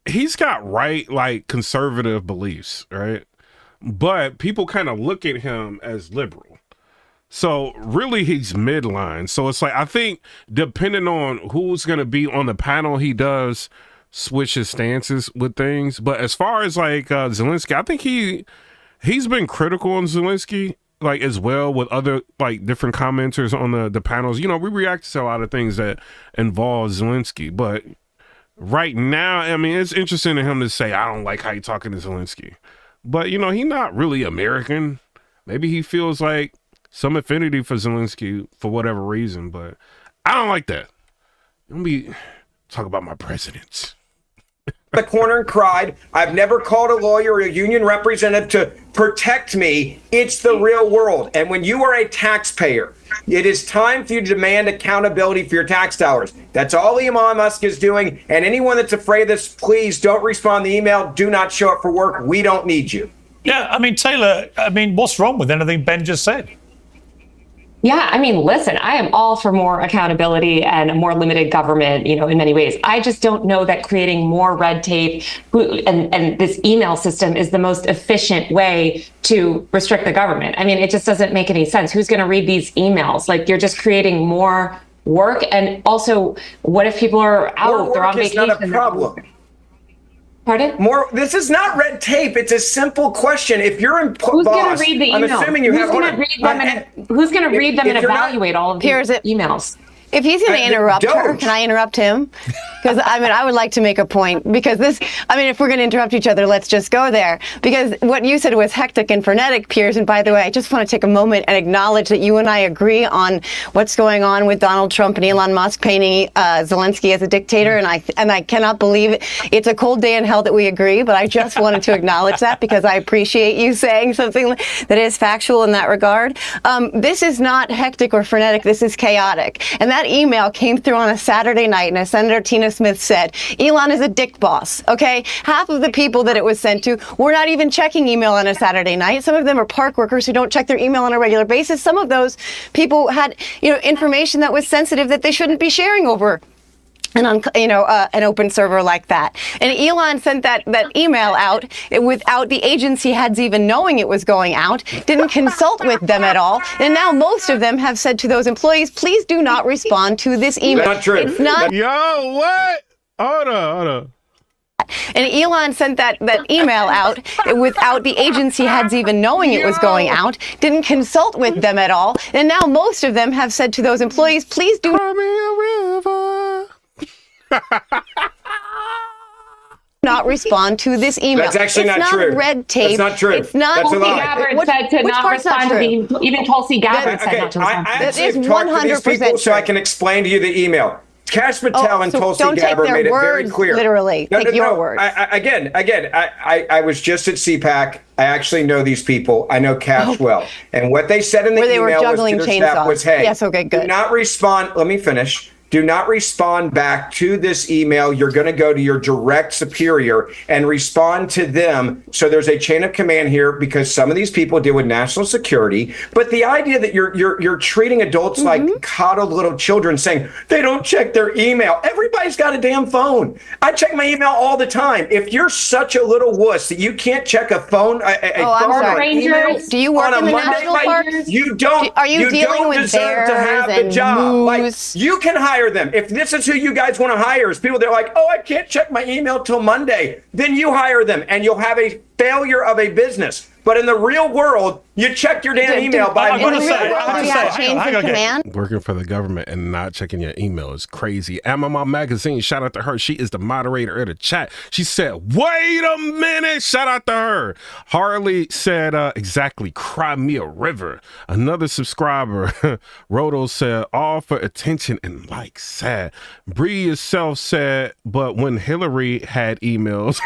he's got like conservative beliefs, right? But people kind of look at him as liberal. So really he's midline. So it's like, I think depending on who's going to be on the panel, he does switch his stances with things. But as far as like Zelensky, I think he's been critical on Zelensky, like as well, with other like different commenters on the panels. You know, we react to a lot of things that involve Zelensky, but right now, I mean, it's interesting to him to say, I don't like how you're talking to Zelensky. But, you know, he's not really American. Maybe he feels like some affinity for Zelensky for whatever reason, but I don't like that. Let me talk about my presidents. The corner and cried. I've never called a lawyer or a union representative to protect me. It's the real world. And when you are a taxpayer, it is time for you to demand accountability for your tax dollars. That's all Elon Musk is doing. And anyone that's afraid of this, please don't respond to the email. Do not show up for work. We don't need you. Yeah, I mean, Taylor, what's wrong with anything Ben just said? Yeah, I mean, listen, I am all for more accountability and a more limited government, you know, in many ways. I just don't know that creating more red tape and this email system is the most efficient way to restrict the government. I mean, it just doesn't make any sense. Who's going to read these emails? Like, you're just creating more work. And also, what if people are out? They're on vacation. Not a problem. Pardon? This is not red tape. It's a simple question. If you're in who's going to read the email? I'm assuming you who's have going to read them who's going to read them and evaluate all of the emails? If he's going to interrupt her, can I interrupt him? Because, I would like to make a point. Because if we're going to interrupt each other, let's just go there. Because what you said was hectic and frenetic, Piers. And by the way, I just want to take a moment and acknowledge that you and I agree on what's going on with Donald Trump and Elon Musk painting Zelensky as a dictator. And I cannot believe it. It's a cold day in hell that we agree. But I just wanted to acknowledge that because I appreciate you saying something that is factual in that regard. This is not hectic or frenetic. This is chaotic. And that email came through on a Saturday night, and as Senator Tina Smith said, Elon is a dick boss, okay? Half of the people that it was sent to were not even checking email on a Saturday night. Some of them are park workers who don't check their email on a regular basis. Some of those people had, information that was sensitive that they shouldn't be sharing over an open server like that. And Elon sent that email out without the agency heads even knowing it was going out, didn't consult with them at all. And now most of them have said to those employees, please do not respond to this email. Not true. It's not. Yo, what? Hold on. And Elon sent that email out without the agency heads even knowing it was going out, didn't consult with them at all. And now most of them have said to those employees, please do not respond to this email. That's actually it's not true. Red tape. That's not true. It's not. That's a Tulsi lie. Gabbard said to not respond to the. Even Tulsi Gabbard said not to respond. That is 100% so I can explain to you the email. Kash Patel and so Tulsi don't take Gabbard their made it very words clear. literally. Take your words. I was just at CPAC. I actually know these people. I know Kash well. And what they said in the email was to their staff was, hey, yes, okay, good. Do not respond. Let me finish. Do not respond back to this email. You're going to go to your direct superior and respond to them. So there's a chain of command here because some of these people deal with national security. But the idea that you're treating adults like coddled little children, saying they don't check their email. Everybody's got a damn phone. I check my email all the time. If you're such a little wuss that you can't check a phone, email, do you work in the Monday, national parks? You don't. Are you dealing don't with deserve bears to have the and job. moose? Like you can hire hire them. If this is who you guys want to hire, is people that are like, oh, I can't check my email till Monday, then you hire them and you'll have a failure of a business. But in the real world, you check your damn email by Monday. Working for the government and not checking your email is crazy. Mama Magazine, shout out to her. She is the moderator of the chat. She said, wait a minute. Shout out to her. Harley said, exactly, cry me a river. Another subscriber, Roto said, all for attention and like sad. Bree yourself said, but when Hillary had emails.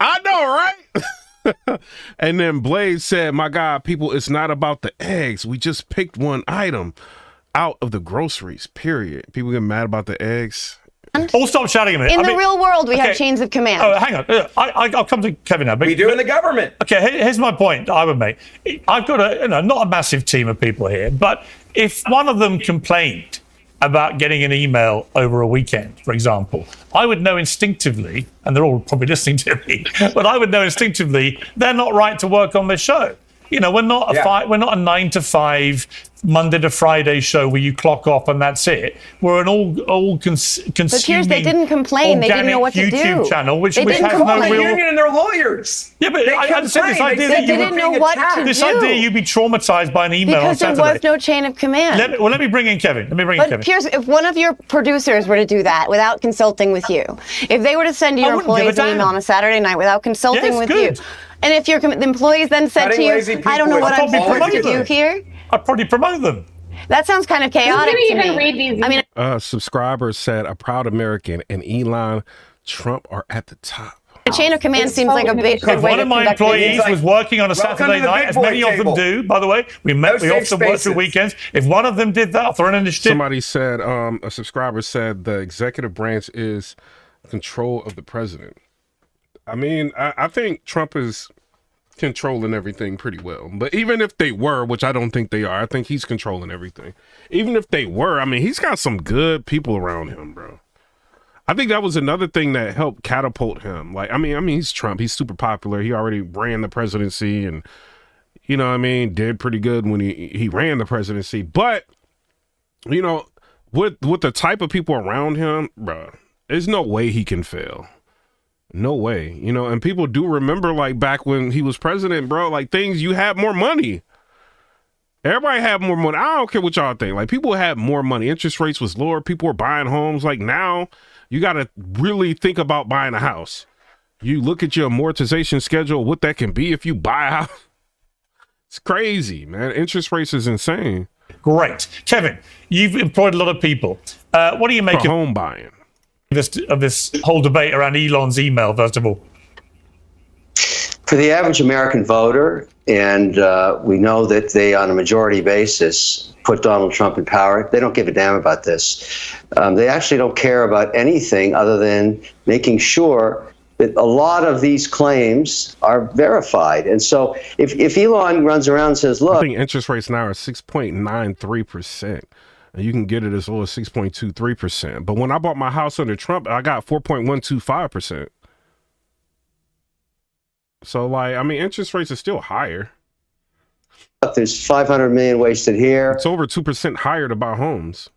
I know, right? And then Blade said, my God, people, it's not about the eggs. We just picked one item out of the groceries, period. People get mad about the eggs. Oh, stop shouting at me. In the real world, we have chains of command. Oh, hang on. I'll come to Kevin now. We do in the government. Okay, here's my point I would make. I've got not a massive team of people here, but if one of them complained about getting an email over a weekend, for example, I would know instinctively, and they're all probably listening to me, but I would know instinctively they're not right to work on this show. You know, we're not we're not a 9 to 5 Monday to Friday show where you clock off and that's it. We're an all consuming. But Piers, they didn't complain. They didn't know what to do. YouTube channel, which they didn't has call no the real union and their lawyers. Yeah, but I understand this idea that you didn't know what to do. This idea you'd be traumatized by an email because on Saturday. There was no chain of command. Let me bring in Kevin. But Piers, if one of your producers were to do that without consulting with you, if they were to send your employees an email on a Saturday night without consulting with you, and if the employees then said to you, I don't know what I'm supposed to do here, I'd probably promote them. That sounds kind of chaotic to me. Read these? I mean, subscriber said, a proud American and Elon Trump are at the top. The chain of command seems like a big If one of my employees was working on a Saturday night, as many of them do, by the way, we often work through weekends. If one of them did that, I'll throw an initiative. Somebody said, a subscriber said, the executive branch is control of the president. I mean, I think Trump is controlling everything pretty well. But even if they were, which I don't think they are, I think he's controlling everything. Even if they were, I mean, he's got some good people around him, bro. I think that was another thing that helped catapult him. Like, I mean, he's Trump. He's super popular. He already ran the presidency and, you know what I mean, did pretty good when he ran the presidency. But, you know, with the type of people around him, bro, there's no way he can fail. No way. You know, and people do remember, like, back when he was president, bro, like, you had more money. Everybody had more money. I don't care what y'all think. Like, people had more money. Interest rates was lower. People were buying homes. Like, now you got to really think about buying a house. You look at your amortization schedule, what that can be if you buy a house. It's crazy, man. Interest rates is insane. Great. Kevin, you've employed a lot of people. What do you make of home buying? Of this whole debate around Elon's email, first of all? For the average American voter, and we know that they, on a majority basis, put Donald Trump in power, they don't give a damn about this. They actually don't care about anything other than making sure that a lot of these claims are verified. And so if Elon runs around and says, look, I think interest rates now are 6.93%. And you can get it as low as 6.23%. But when I bought my house under Trump, I got 4.125%. So, like, I mean, interest rates are still higher. There's 500 million wasted here. It's over 2% higher to buy homes.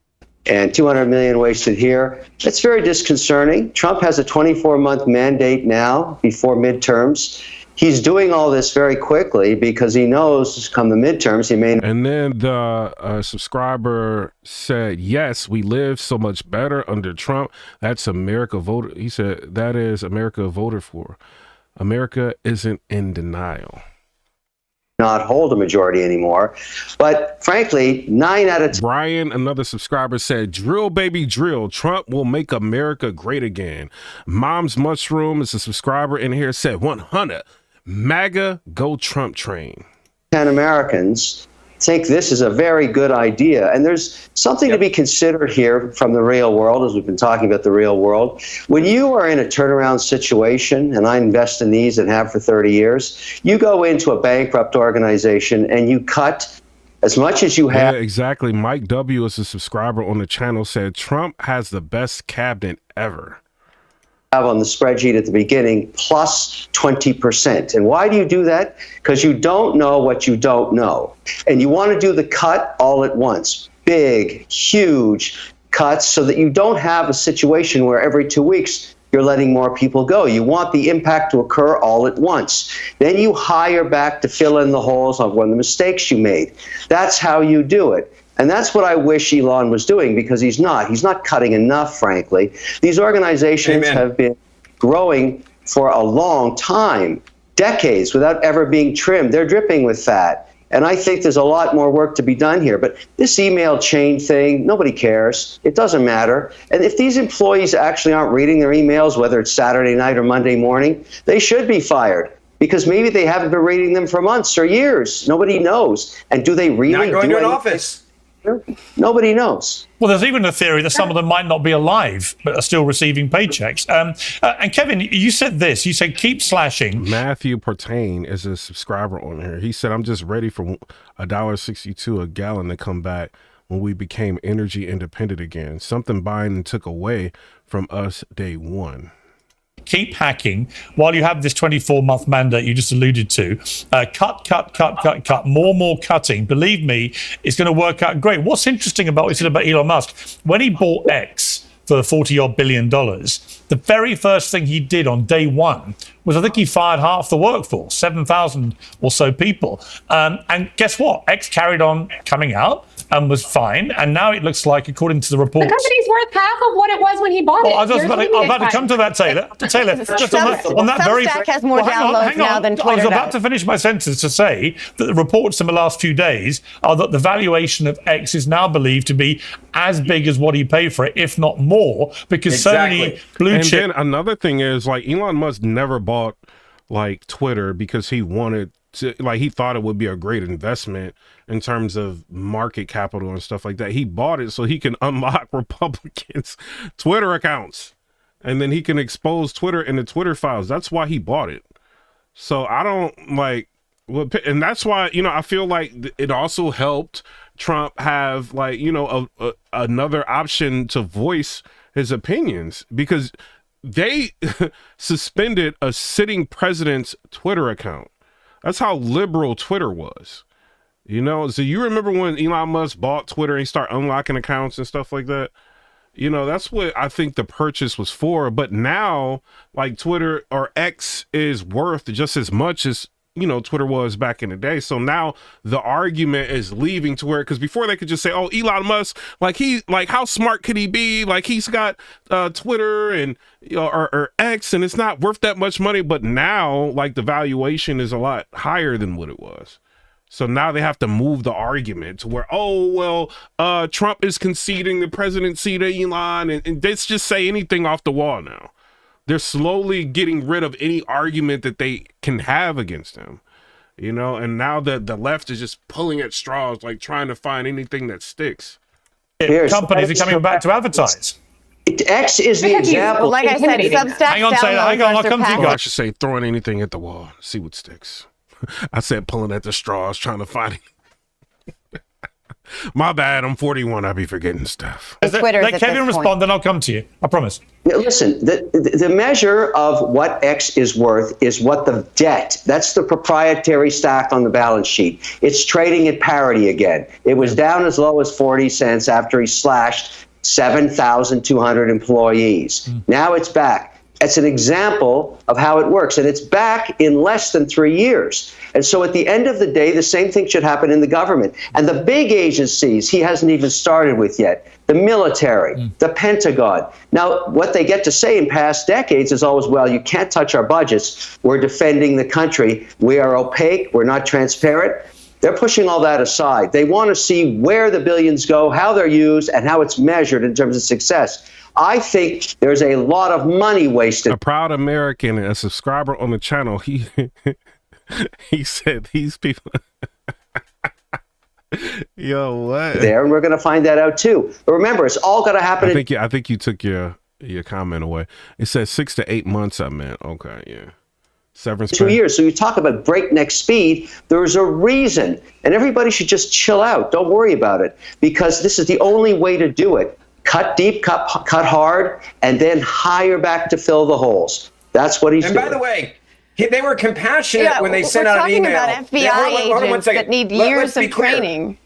And 200 million wasted here. It's very disconcerting. Trump has a 24-month mandate now before midterms. He's doing all this very quickly because he knows come the midterms he may. And then the subscriber said, yes, we live so much better under Trump. That's America voted. He said, that is America voted for. America isn't in denial. Not hold a majority anymore. But frankly, 9 out of 10. Brian, another subscriber, said, drill, baby, drill. Trump will make America great again. Mom's Mushroom is a subscriber in here, said 100. MAGA, go Trump train. 10 Americans think this is a very good idea. And there's something to be considered here from the real world, as we've been talking about the real world. When you are in a turnaround situation, and I invest in these and have for 30 years, you go into a bankrupt organization and you cut as much as you have. Yeah, exactly. Mike W. is a subscriber on the channel, said Trump has the best cabinet ever. on the spreadsheet at the beginning, plus 20%. And why do you do that? Because you don't know what you don't know. And you want to do the cut all at once. Big, huge cuts so that you don't have a situation where every 2 weeks you're letting more people go. You want the impact to occur all at once. Then you hire back to fill in the holes of one of the mistakes you made. That's how you do it. And that's what I wish Elon was doing, because he's not. He's not cutting enough, frankly. These organizations have been growing for a long time, decades, without ever being trimmed. They're dripping with fat. And I think there's a lot more work to be done here. But this email chain thing, nobody cares. It doesn't matter. And if these employees actually aren't reading their emails, whether it's Saturday night or Monday morning, they should be fired. Because maybe they haven't been reading them for months or years. Nobody knows. And do they really not going do to an anything? office? Nobody knows. Well, there's even a theory that some of them might not be alive, but are still receiving paychecks. And Kevin, you said this. You said keep slashing. Matthew Pertain is a subscriber on here. He said, I'm just ready for $1.62 a gallon to come back when we became energy independent again. Something Biden took away from us day one. Keep hacking while you have this 24-month mandate you just alluded to. Cut, more cutting. Believe me, it's going to work out great. What's interesting about what you said about Elon Musk, when he bought X for $40-odd billion, the very first thing he did on day one was, I think he fired half the workforce, 7,000 or so people. And guess what? X carried on coming out and was fine. And now it looks like, according to the reports, The company's worth half of what it was when he bought it. I was about to come to that, Taylor. Just on that very. Substack has more downloads now than Twitter I was about does. to finish my sentence to say that the reports in the last few days are that the valuation of X is now believed to be as big as what he paid for it, if not more, because so many blue chip. And then another thing is, like, Elon Musk never bought like Twitter because he wanted to, like, he thought it would be a great investment in terms of market capital and stuff like that. He bought it so he can unlock Republicans' Twitter accounts, and then he can expose Twitter in the Twitter files. That's why he bought it. So I don't like, and that's why, you know, I feel like it also helped Trump have, like, you know, another option to voice his opinions, because they suspended a sitting president's Twitter account. That's how liberal Twitter was. You know, so you remember when Elon Musk bought Twitter and he started unlocking accounts and stuff like that? You know, that's what I think the purchase was for. But now, like, Twitter or X is worth just as much as, you know, Twitter was back in the day. So now the argument is leaving to where, because before they could just say, oh, Elon Musk, like, how smart could he be? Like, he's got Twitter and, you know, or X, and it's not worth that much money. But now, like, the valuation is a lot higher than what it was. So now they have to move the argument to where, oh, well, Trump is conceding the presidency to Elon, and let's just say anything off the wall now. They're slowly getting rid of any argument that they can have against him, you know, and now the left is just pulling at straws, like trying to find anything that sticks. Companies are coming back to advertise. X is the example. Like I said, Substack. Hang on, I'll come to you guys. I should say throwing anything at the wall, see what sticks. I said pulling at the straws, trying to find it. My bad, I'm 41, I be forgetting stuff. Let Kevin respond, then I'll come to you. I promise. Listen, the measure of what X is worth is what the debt, that's the proprietary stack on the balance sheet. It's trading at parity again. It was down as low as 40 cents after he slashed 7,200 employees. Now it's back. It's an example of how it works, and it's back in less than 3 years. And so at the end of the day, the same thing should happen in the government. And the big agencies he hasn't even started with yet, the military, the Pentagon. Now, what they get to say in past decades is always, well, you can't touch our budgets. We're defending the country. We are opaque. We're not transparent. They're pushing all that aside. They want to see where the billions go, how they're used, and how it's measured in terms of success. I think there's a lot of money wasted. A proud American and a subscriber on the channel, he said these people. Yo, what? There, and we're going to find that out too. But remember, it's all going to happen. I think you took your comment away. It says 6 to 8 months. I meant, okay, yeah. Severance 2 years. So you talk about breakneck speed. There's a reason, and everybody should just chill out. Don't worry about it, because this is the only way to do it. cut deep, cut hard, and then hire back to fill the holes. That's what he's doing. And by the way, they were compassionate when they sent out an email. We're talking about FBI agents that need years of training.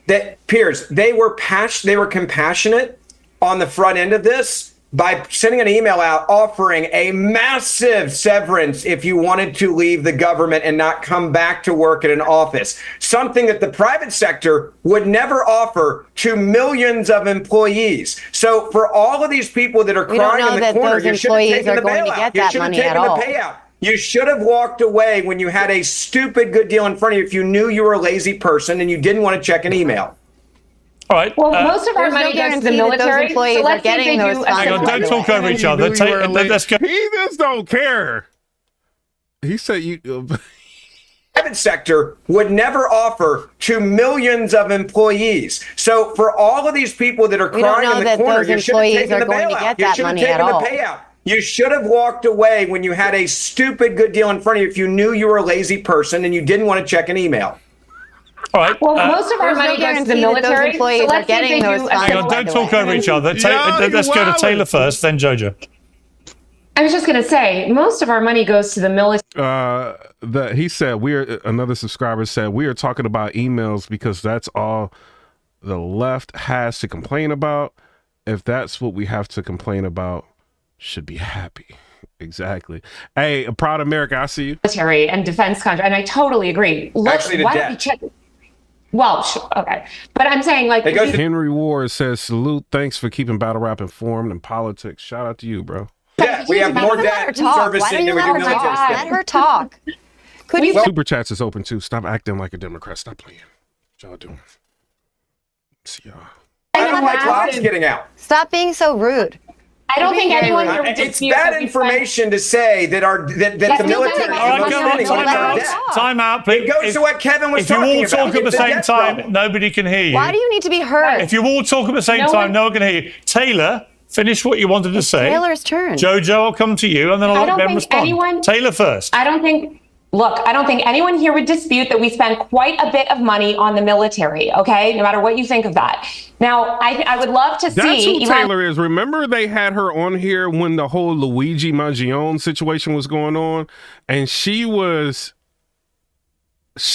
Piers, they were compassionate on the front end of this by sending an email out offering a massive severance if you wanted to leave the government and not come back to work at an office. Something that the private sector would never offer to millions of employees. So for all of these people that are crying in the corner, you should have taken the bailout. You should have taken the payout. You should have walked away when you had a stupid good deal in front of you if you knew you were a lazy person and you didn't want to check an email. All right. Well, most of our money goes to the military. So let's see if they do. Hang on, don't talk over each other. Let's go. He just don't care. He said you. Private sector would never offer to millions of employees. So for all of these people that are crying in the corner, you should have taken the bailout. You should have taken the payout. You should have walked away when you had a stupid good deal in front of you if you knew you were a lazy person and you didn't want to check an email. All right. Well, most of our money goes to the military. So let's see if they do. Hang on, don't talk over each other. Let's go to Taylor first, then Jojo. I was just going to say, most of our money goes to the military. He said, another subscriber said, we are talking about emails because that's all the left has to complain about. If that's what we have to complain about, should be happy. Exactly. Hey, a proud America, I see you. Military and defense contract, and I totally agree. Actually, why don't we check? Well, okay, but I'm saying like Henry Ward says, salute, thanks for keeping battle rap informed and politics. Shout out to you, bro. Yeah, we have more debt servicing than we do military spending. Let her talk. Super chats is open too. Stop acting like a Democrat. Stop playing. What y'all doing? See y'all. I don't like lies getting out. Stop being so rude. I don't think anyone here would It's bad information to say that the military Time out, please. It goes to what Kevin was talking about. If you all talk at the same time, nobody can hear you. Why do you need to be heard? If you all talk at the same time, no one can hear you. Taylor, finish what you wanted to say. Taylor's turn. Jojo, I'll come to you, and then I'll let them respond. Taylor first. I don't think anyone here would dispute that we spend quite a bit of money on the military, okay? No matter what you think of that. Now, I would love to see... That's who Taylor is. Remember they had her on here when the whole Luigi Mangione situation was going on? And she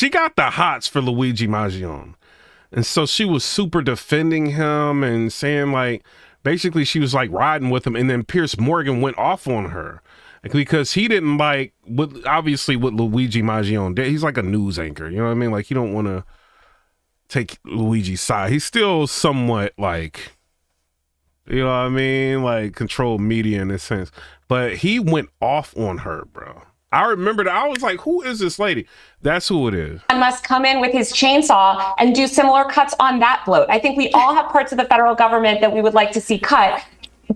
got the hots for Luigi Mangione. And so she was super defending him and saying, like, basically she was, like, riding with him. And then Piers Morgan went off on her. Because he didn't like what Luigi Mangione did. He's like a news anchor, you know what I mean? Like, you don't want to take Luigi's side. He's still somewhat like, you know what I mean? Like control media in a sense. But he went off on her, bro. I remember that. I was like, who is this lady? That's who it is. Must come in with his chainsaw and do similar cuts on that bloat. I think we all have parts of the federal government that we would like to see cut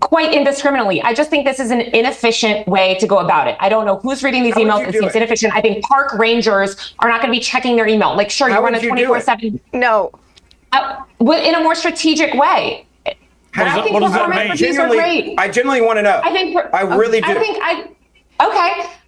quite indiscriminately. I just think this is an inefficient way to go about it. I don't know who's reading these emails. It seems inefficient. I think park rangers are not going to be checking their email. Like, sure, you run a 24/7. No. In a more strategic way. What does that mean? I genuinely want to know. I really do.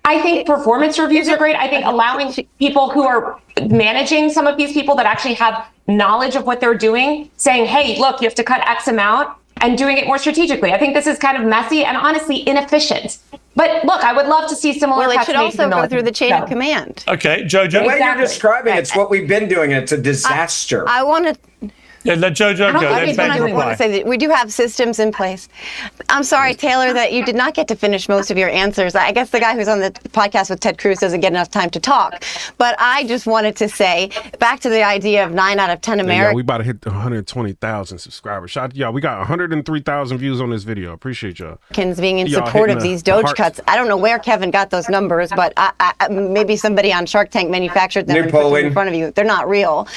I think performance reviews are great. I think allowing people who are managing some of these people that actually have knowledge of what they're doing, saying, hey, look, you have to cut X amount, and doing it more strategically. I think this is kind of messy and honestly inefficient. But look, I would love to see similar cuts. Well, it should also go through the chain of command. Okay, Jojo. The way you're describing it's what we've been doing. It's a disaster. I want to... Yeah, let Jojo go. I want to say that we do have systems in place. I'm sorry, Taylor, that you did not get to finish most of your answers. I guess the guy who's on the podcast with Ted Cruz doesn't get enough time to talk. But I just wanted to say, back to the idea of 9 out of 10 Americans. Yeah, we about to hit 120,000 subscribers. Shout out to y'all. We got 103,000 views on this video. Appreciate y'all. Being in support of these Doge cuts. I don't know where Kevin got those numbers, but maybe somebody on Shark Tank manufactured them and put them in front of you. They're not real.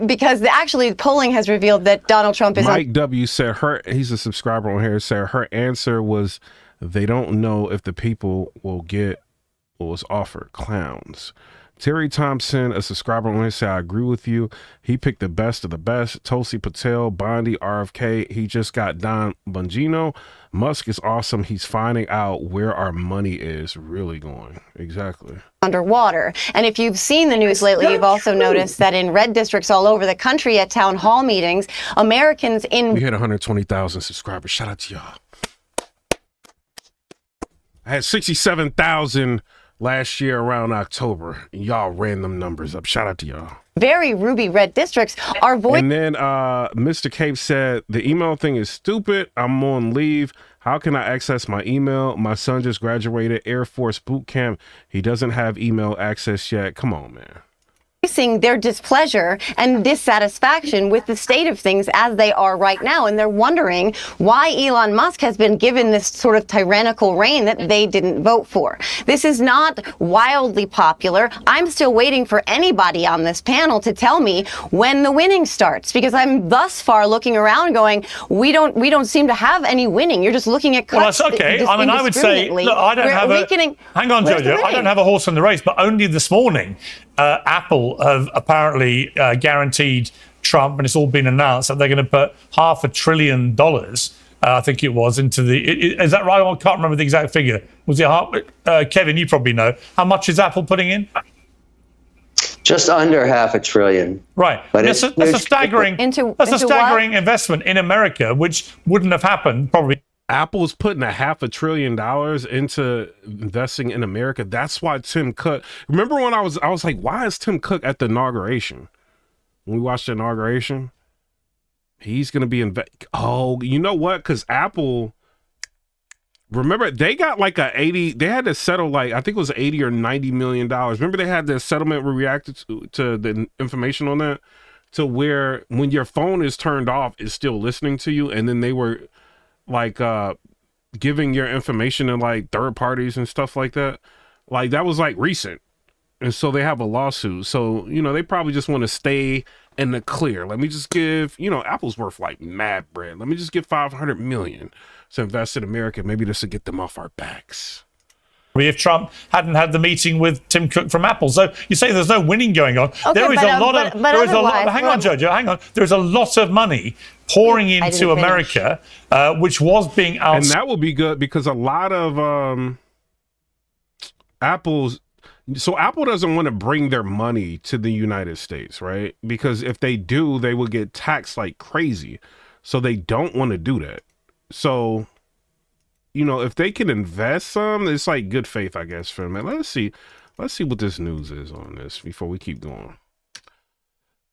Because actually polling has revealed that Donald Trump is Mike W said he's a subscriber on here, said her answer was they don't know if the people will get what was offered. Clowns. Terry Thompson, a subscriber on his side, I agree with you. He picked the best of the best. Tulsi Patel, Bondi, RFK. He just got Don Bongino. Musk is awesome. He's finding out where our money is really going. Exactly. Underwater. And if you've seen the news lately, you've also noticed that in red districts all over the country at town hall meetings, Americans in... We hit 120,000 subscribers. Shout out to y'all. I had 67,000 last year around October. Y'all ran them numbers up. Shout out to y'all. very ruby red districts are void. And then Mr. Cape said, the email thing is stupid. I'm on leave. How can I access my email? My son just graduated Air Force boot camp. He doesn't have email access yet. Come on, man. Voicing their displeasure and dissatisfaction with the state of things as they are right now. And they're wondering why Elon Musk has been given this sort of tyrannical reign that they didn't vote for. This is not wildly popular. I'm still waiting for anybody on this panel to tell me when the winning starts, because I'm thus far looking around going, we don't seem to have any winning. You're just looking at cuts. Well, that's okay. I mean, I would say, look, I don't have hang on, Jojo. I don't have a horse in the race, but only this morning, Apple have apparently guaranteed Trump, and it's all been announced, that they're going to put $500 billion, I think it was, into the... Is that right? I can't remember the exact figure. Was it Kevin, you probably know. How much is Apple putting in? Just under $500 billion. Right. But that's a staggering investment in America, which wouldn't have happened probably. Apple's putting $500 billion into investing in America. That's why Tim Cook. Remember when I was like, why is Tim Cook at the inauguration? When we watched the inauguration, he's going to be Oh, you know what? Because Apple. Remember, they got like they had to settle like, I think it was $80 or $90 million. Remember they had the settlement where we reacted to the information on that, to where when your phone is turned off, it's still listening to you, and then they were like giving your information to like third parties and stuff like that. Like that was like recent. And so they have a lawsuit. So, they probably just want to stay in the clear. Let me just give, Apple's worth like mad bread. Let me just give $500 million to invest in America. Maybe this will get them off our backs. If Trump hadn't had the meeting with Tim Cook from Apple. So you say there's no winning going on. Okay, there is a lot of hang on, Jojo, hang on. There's a lot of money pouring into America, which was being out. And that will be good because a lot of Apple doesn't want to bring their money to the United States, right? Because if they do, they will get taxed like crazy. So they don't want to do that. So, if they can invest some, it's like good faith, I guess, for them. Let's see what this news is on this before we keep going.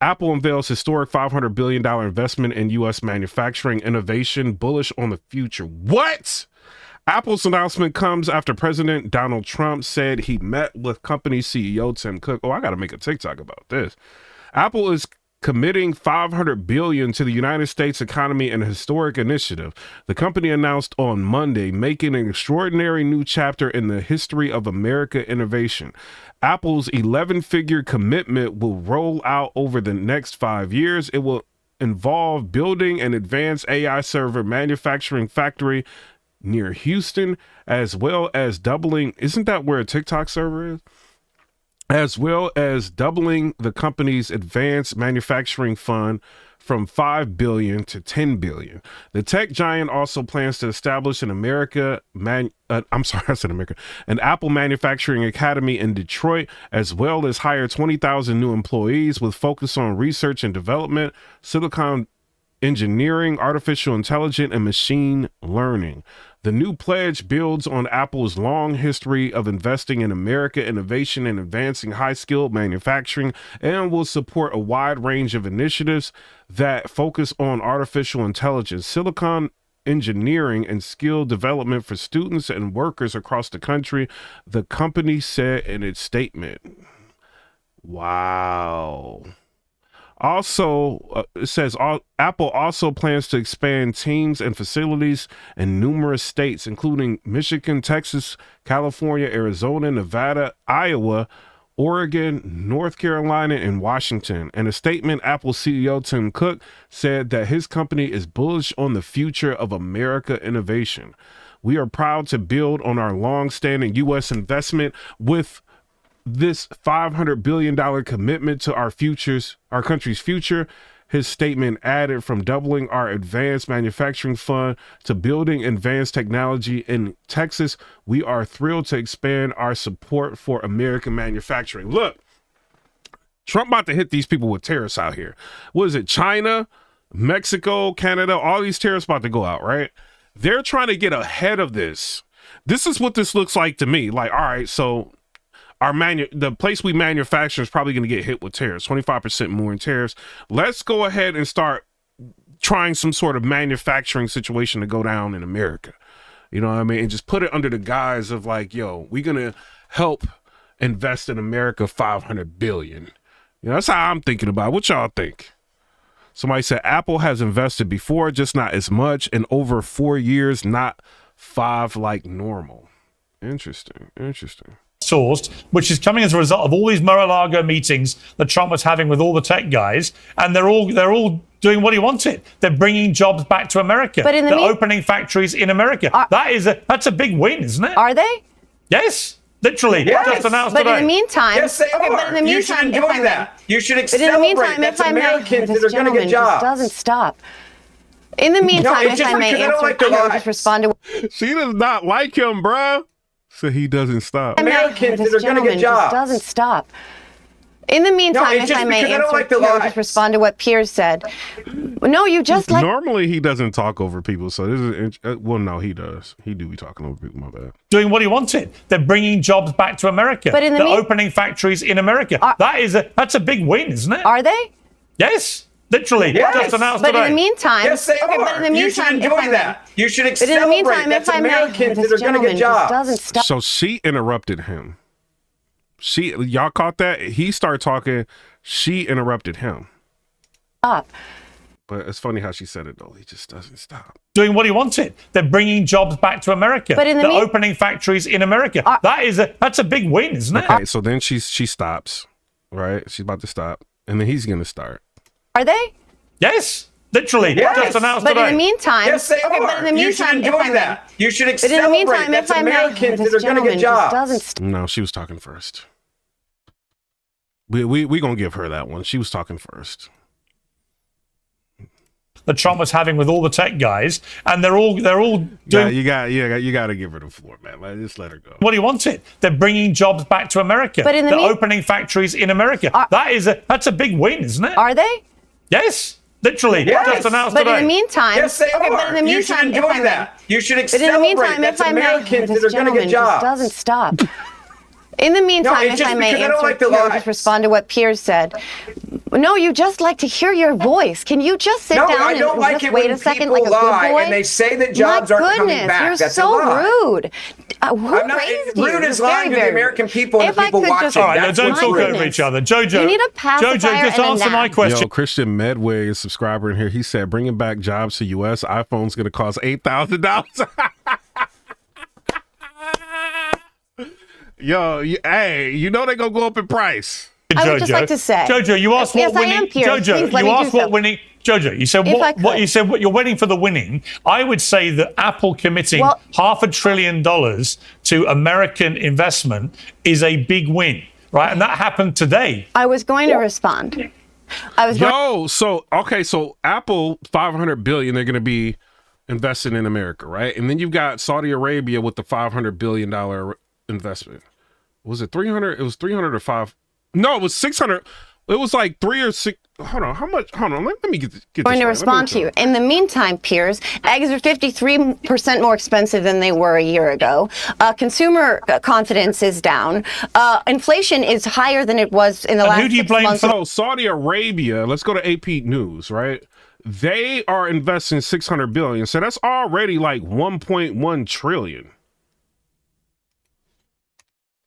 Apple unveils historic $500 billion investment in U.S. manufacturing innovation, bullish on the future. What? Apple's announcement comes after President Donald Trump said he met with company CEO Tim Cook. Oh, I got to make a TikTok about this. Apple is committing $500 billion to the United States economy in a historic initiative. The company announced on Monday, making an extraordinary new chapter in the history of American innovation. Apple's 11-figure commitment will roll out over the next 5 years. It will involve building an advanced AI server manufacturing factory near Houston, as well as doubling, isn't that where a TikTok server is? As well as doubling the company's advanced manufacturing fund from $5 billion to $10 billion. The tech giant also plans to establish an an Apple Manufacturing Academy in Detroit, as well as hire 20,000 new employees with focus on research and development, silicon engineering, artificial intelligence, and machine learning. The new pledge builds on Apple's long history of investing in American innovation and advancing high-skilled manufacturing, and will support a wide range of initiatives that focus on artificial intelligence, silicon engineering, and skill development for students and workers across the country, the company said in its statement. Wow. Also, it says Apple also plans to expand teams and facilities in numerous states, including Michigan, Texas, California, Arizona, Nevada, Iowa, Oregon, North Carolina, and Washington. In a statement, Apple CEO Tim Cook said that his company is bullish on the future of America innovation. We are proud to build on our long-standing U.S. investment with this $500 billion commitment to our country's future. His statement added, from doubling our advanced manufacturing fund to building advanced technology in Texas, we are thrilled to expand our support for American manufacturing. Look, Trump about to hit these people with tariffs out here. What is it? China, Mexico, Canada, all these tariffs about to go out, right? They're trying to get ahead of this. This is what this looks like to me. Like, all right, so the place we manufacture is probably going to get hit with tariffs, 25% more in tariffs. Let's go ahead and start trying some sort of manufacturing situation to go down in America. You know what I mean? And just put it under the guise of like, yo, we're going to help invest in America $500 billion. You know, that's how I'm thinking about it. What y'all think? Somebody said Apple has invested before, just not as much, in over 4 years, not 5 like normal. Interesting. Sourced, which is coming as a result of all these Mar-a-Lago meetings that Trump was having with all the tech guys, and they're all doing what he wanted. They're bringing jobs back to America. But they're opening factories in America. That's a big win, isn't it? Are they? Yes, literally. Yes. Just announced But today. in the meantime, Yes, they are. But in the meantime, you should enjoy that. You should But in the celebrate. meantime, That's if I may, Americans this that are going to gentleman get jobs. just doesn't stop. In the meantime, it's if just I may because I don't answer, like their lives. just respond to. She does not like him, bruh. So he doesn't stop. Americans This that are going to gentleman get jobs. just doesn't stop. In the meantime, it's if just I may because I don't answer, like their just lives. respond to what Piers said. No, you just like. Normally he doesn't talk over people, so this is well, no, he does. He do be talking over people. My bad. Doing what he wanted. They're bringing jobs back to America. But in the they're opening factories in America. That's a big win, isn't it? Are they? Yes, literally. Yes. Just announced But today. in the meantime, Yes, they are. But in the You should meantime, if enjoy I may- that. You should But in the celebrate. meantime, That's if I may, Americans this that are going to gentleman get just jobs. doesn't stop. So she interrupted him. Y'all caught that? He started talking. She interrupted him. Stop. But it's funny how she said it though. He just doesn't stop. Doing what he wanted. They're bringing jobs back to America. But in the they're mean- opening factories in America. That's a big win, isn't it? Okay, so then she stops, right? She's about to stop, and then he's gonna start. Are they? Yes, literally. Yes. Just announced But today. in the meantime, Yes, they are. But in the You should meantime, if enjoy I may- that. You should But in the celebrate. meantime, That's if I may, Americans this that are going to gentleman get just jobs. doesn't stop. No, she was talking first. We gonna give her that one. She was talking first. That Trump was having with all the tech guys, and they're all doing You got to give her the floor, man. Just let her go. what he wanted. They're bringing jobs back to America. But in the they're mean- opening factories in America. That's a big win, isn't it? Are they? Yes, literally. Yes. Just announced But today. in the meantime, Yes, they are. But in the You should meantime, if enjoy I may- that. You should But in the celebrate. meantime, That's if I may, Americans this that are going to gentleman get just jobs. doesn't stop. In the meantime, it's if just I may because I don't answer, like their just lives. respond to what Piers said. No, you just like to hear your voice. Can you just sit No, down I and don't like just it wait when a second, people like a lie good boy? and they say that jobs My aren't coming goodness, back. You're That's a so lie. rude. Who I'm not raised you? rude is You're lying to very, the very American rude. people and If the I people could watching. just- All right, now That's don't what's talk rude. over each other. Jojo, You need a pacifier Jojo, just and a answer my nap. question. Yo, Christian Medway, a subscriber in here, he said bringing back jobs to U.S. iPhone's going to cost $8,000. Yo, hey, you know they gonna go up in price. I would just like to say, Jojo, you asked yes, what winning. I am, Piers. Jojo, Please let you me asked do what so. winning. Jojo, you said If I what could. you said. What you're waiting for the winning. I would say that Apple committing Well- $500 billion to American investment is a big win, right? And that happened today. I was going to respond. I was. So Apple $500 billion, they're gonna be invested in America, right? And then you've got Saudi Arabia with the $500 billion investment. Was it 300? It was 300 or 5. No, it was 600. It was like 3 or 6. Hold on. How much? Hold on. Let me get this. Going to respond to you. In the meantime, Piers, eggs are 53% more expensive than they were a year ago. Consumer confidence is down. Inflation is higher than it was in the last 6 months. So Saudi Arabia, let's go to AP News, right? They are investing $600 billion. So that's already like 1.1 trillion.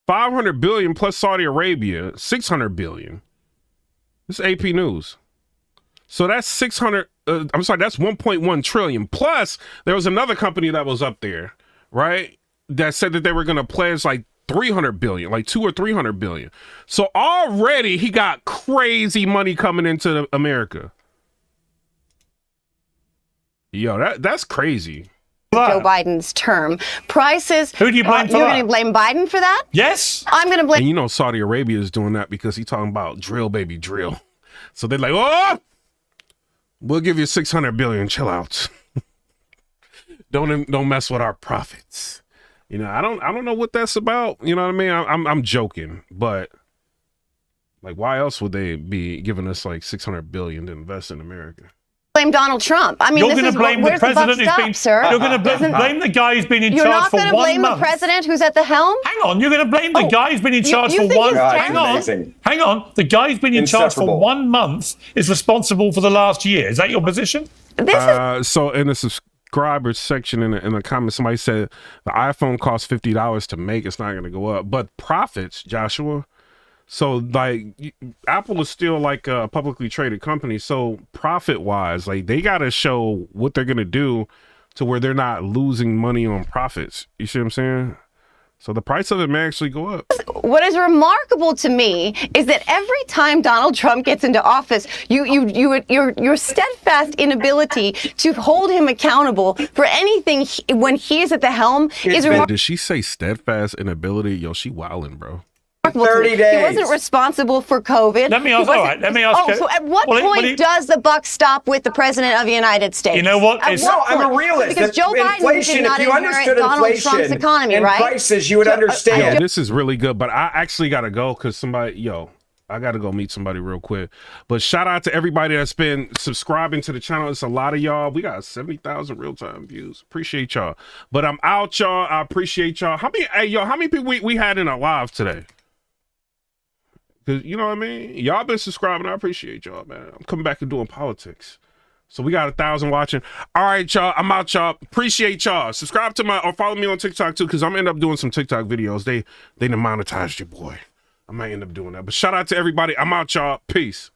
500 billion plus Saudi Arabia, 600 billion. This is AP News. So that's 600, that's 1.1 trillion. Plus, there was another company that was up there, right? That said that they were going to pledge like 300 billion, like 200 or 300 billion. So already he got crazy money coming into America. Yo, that's crazy. Joe Biden's term. Prices. Who do you blame for You're that? going to blame Biden for that? Yes. I'm going to blame. And you know Saudi Arabia is doing that because he's talking about drill, baby, drill. So they're like, oh, we'll give you 600 billion. Chill out. Don't mess with our profits. You know, I don't know what that's about. You know what I mean? I'm joking, but like, why else would they be giving us like 600 billion to invest in America? Blame Donald Trump. I mean, You're this going is to blame the where's president the buck who's been, stop, sir. You're going to blame the guy who's been in You're charge not for going to 1 blame month. the president who's at the helm? Hang on, you're going to blame the guy who's been in charge for think one. he's Hang on, amazing. hang on. The guy who's been in charge for Inseparable. 1 month is responsible for the last year. Is that your position? So in the subscribers section in the comments, somebody said the iPhone costs $50 to make. It's not going to go up, but profits, Joshua. So like Apple is still like a publicly traded company. So profit wise, like they got to show what they're going to do to where they're not losing money on profits. You see what I'm saying? So the price of it may actually go up. What is remarkable to me is that every time Donald Trump gets into office, your steadfast inability to hold him accountable for anything when he is at the helm is remarkable. Did she say steadfast inability? Yo, she wildin', bro. 30 days. He wasn't responsible for COVID. Let me ask. He All wasn't- right. Let me ask. Oh, so at what point does the buck stop with the president of the United States? You know what? At what I'm a point? realist. Because Joe Biden Inflation, did not if you inherit understood Donald Trump's inflation economy, and right? prices, you would understand. Yeah, this is really good, but I actually got to go because I got to go meet somebody real quick. But shout out to everybody that's been subscribing to the channel. It's a lot of y'all. We got 70,000 real-time views. Appreciate y'all. But I'm out, y'all. I appreciate y'all. How many people we had in our live today? Because, you know what I mean? Y'all been subscribing. I appreciate y'all, man. I'm coming back and doing politics. So we got 1,000 watching. All right, y'all. I'm out, y'all. Appreciate y'all. Subscribe to or follow me on TikTok, too, because I'm going to end up doing some TikTok videos. They demonetized your boy. I might end up doing that. But shout out to everybody. I'm out, y'all. Peace.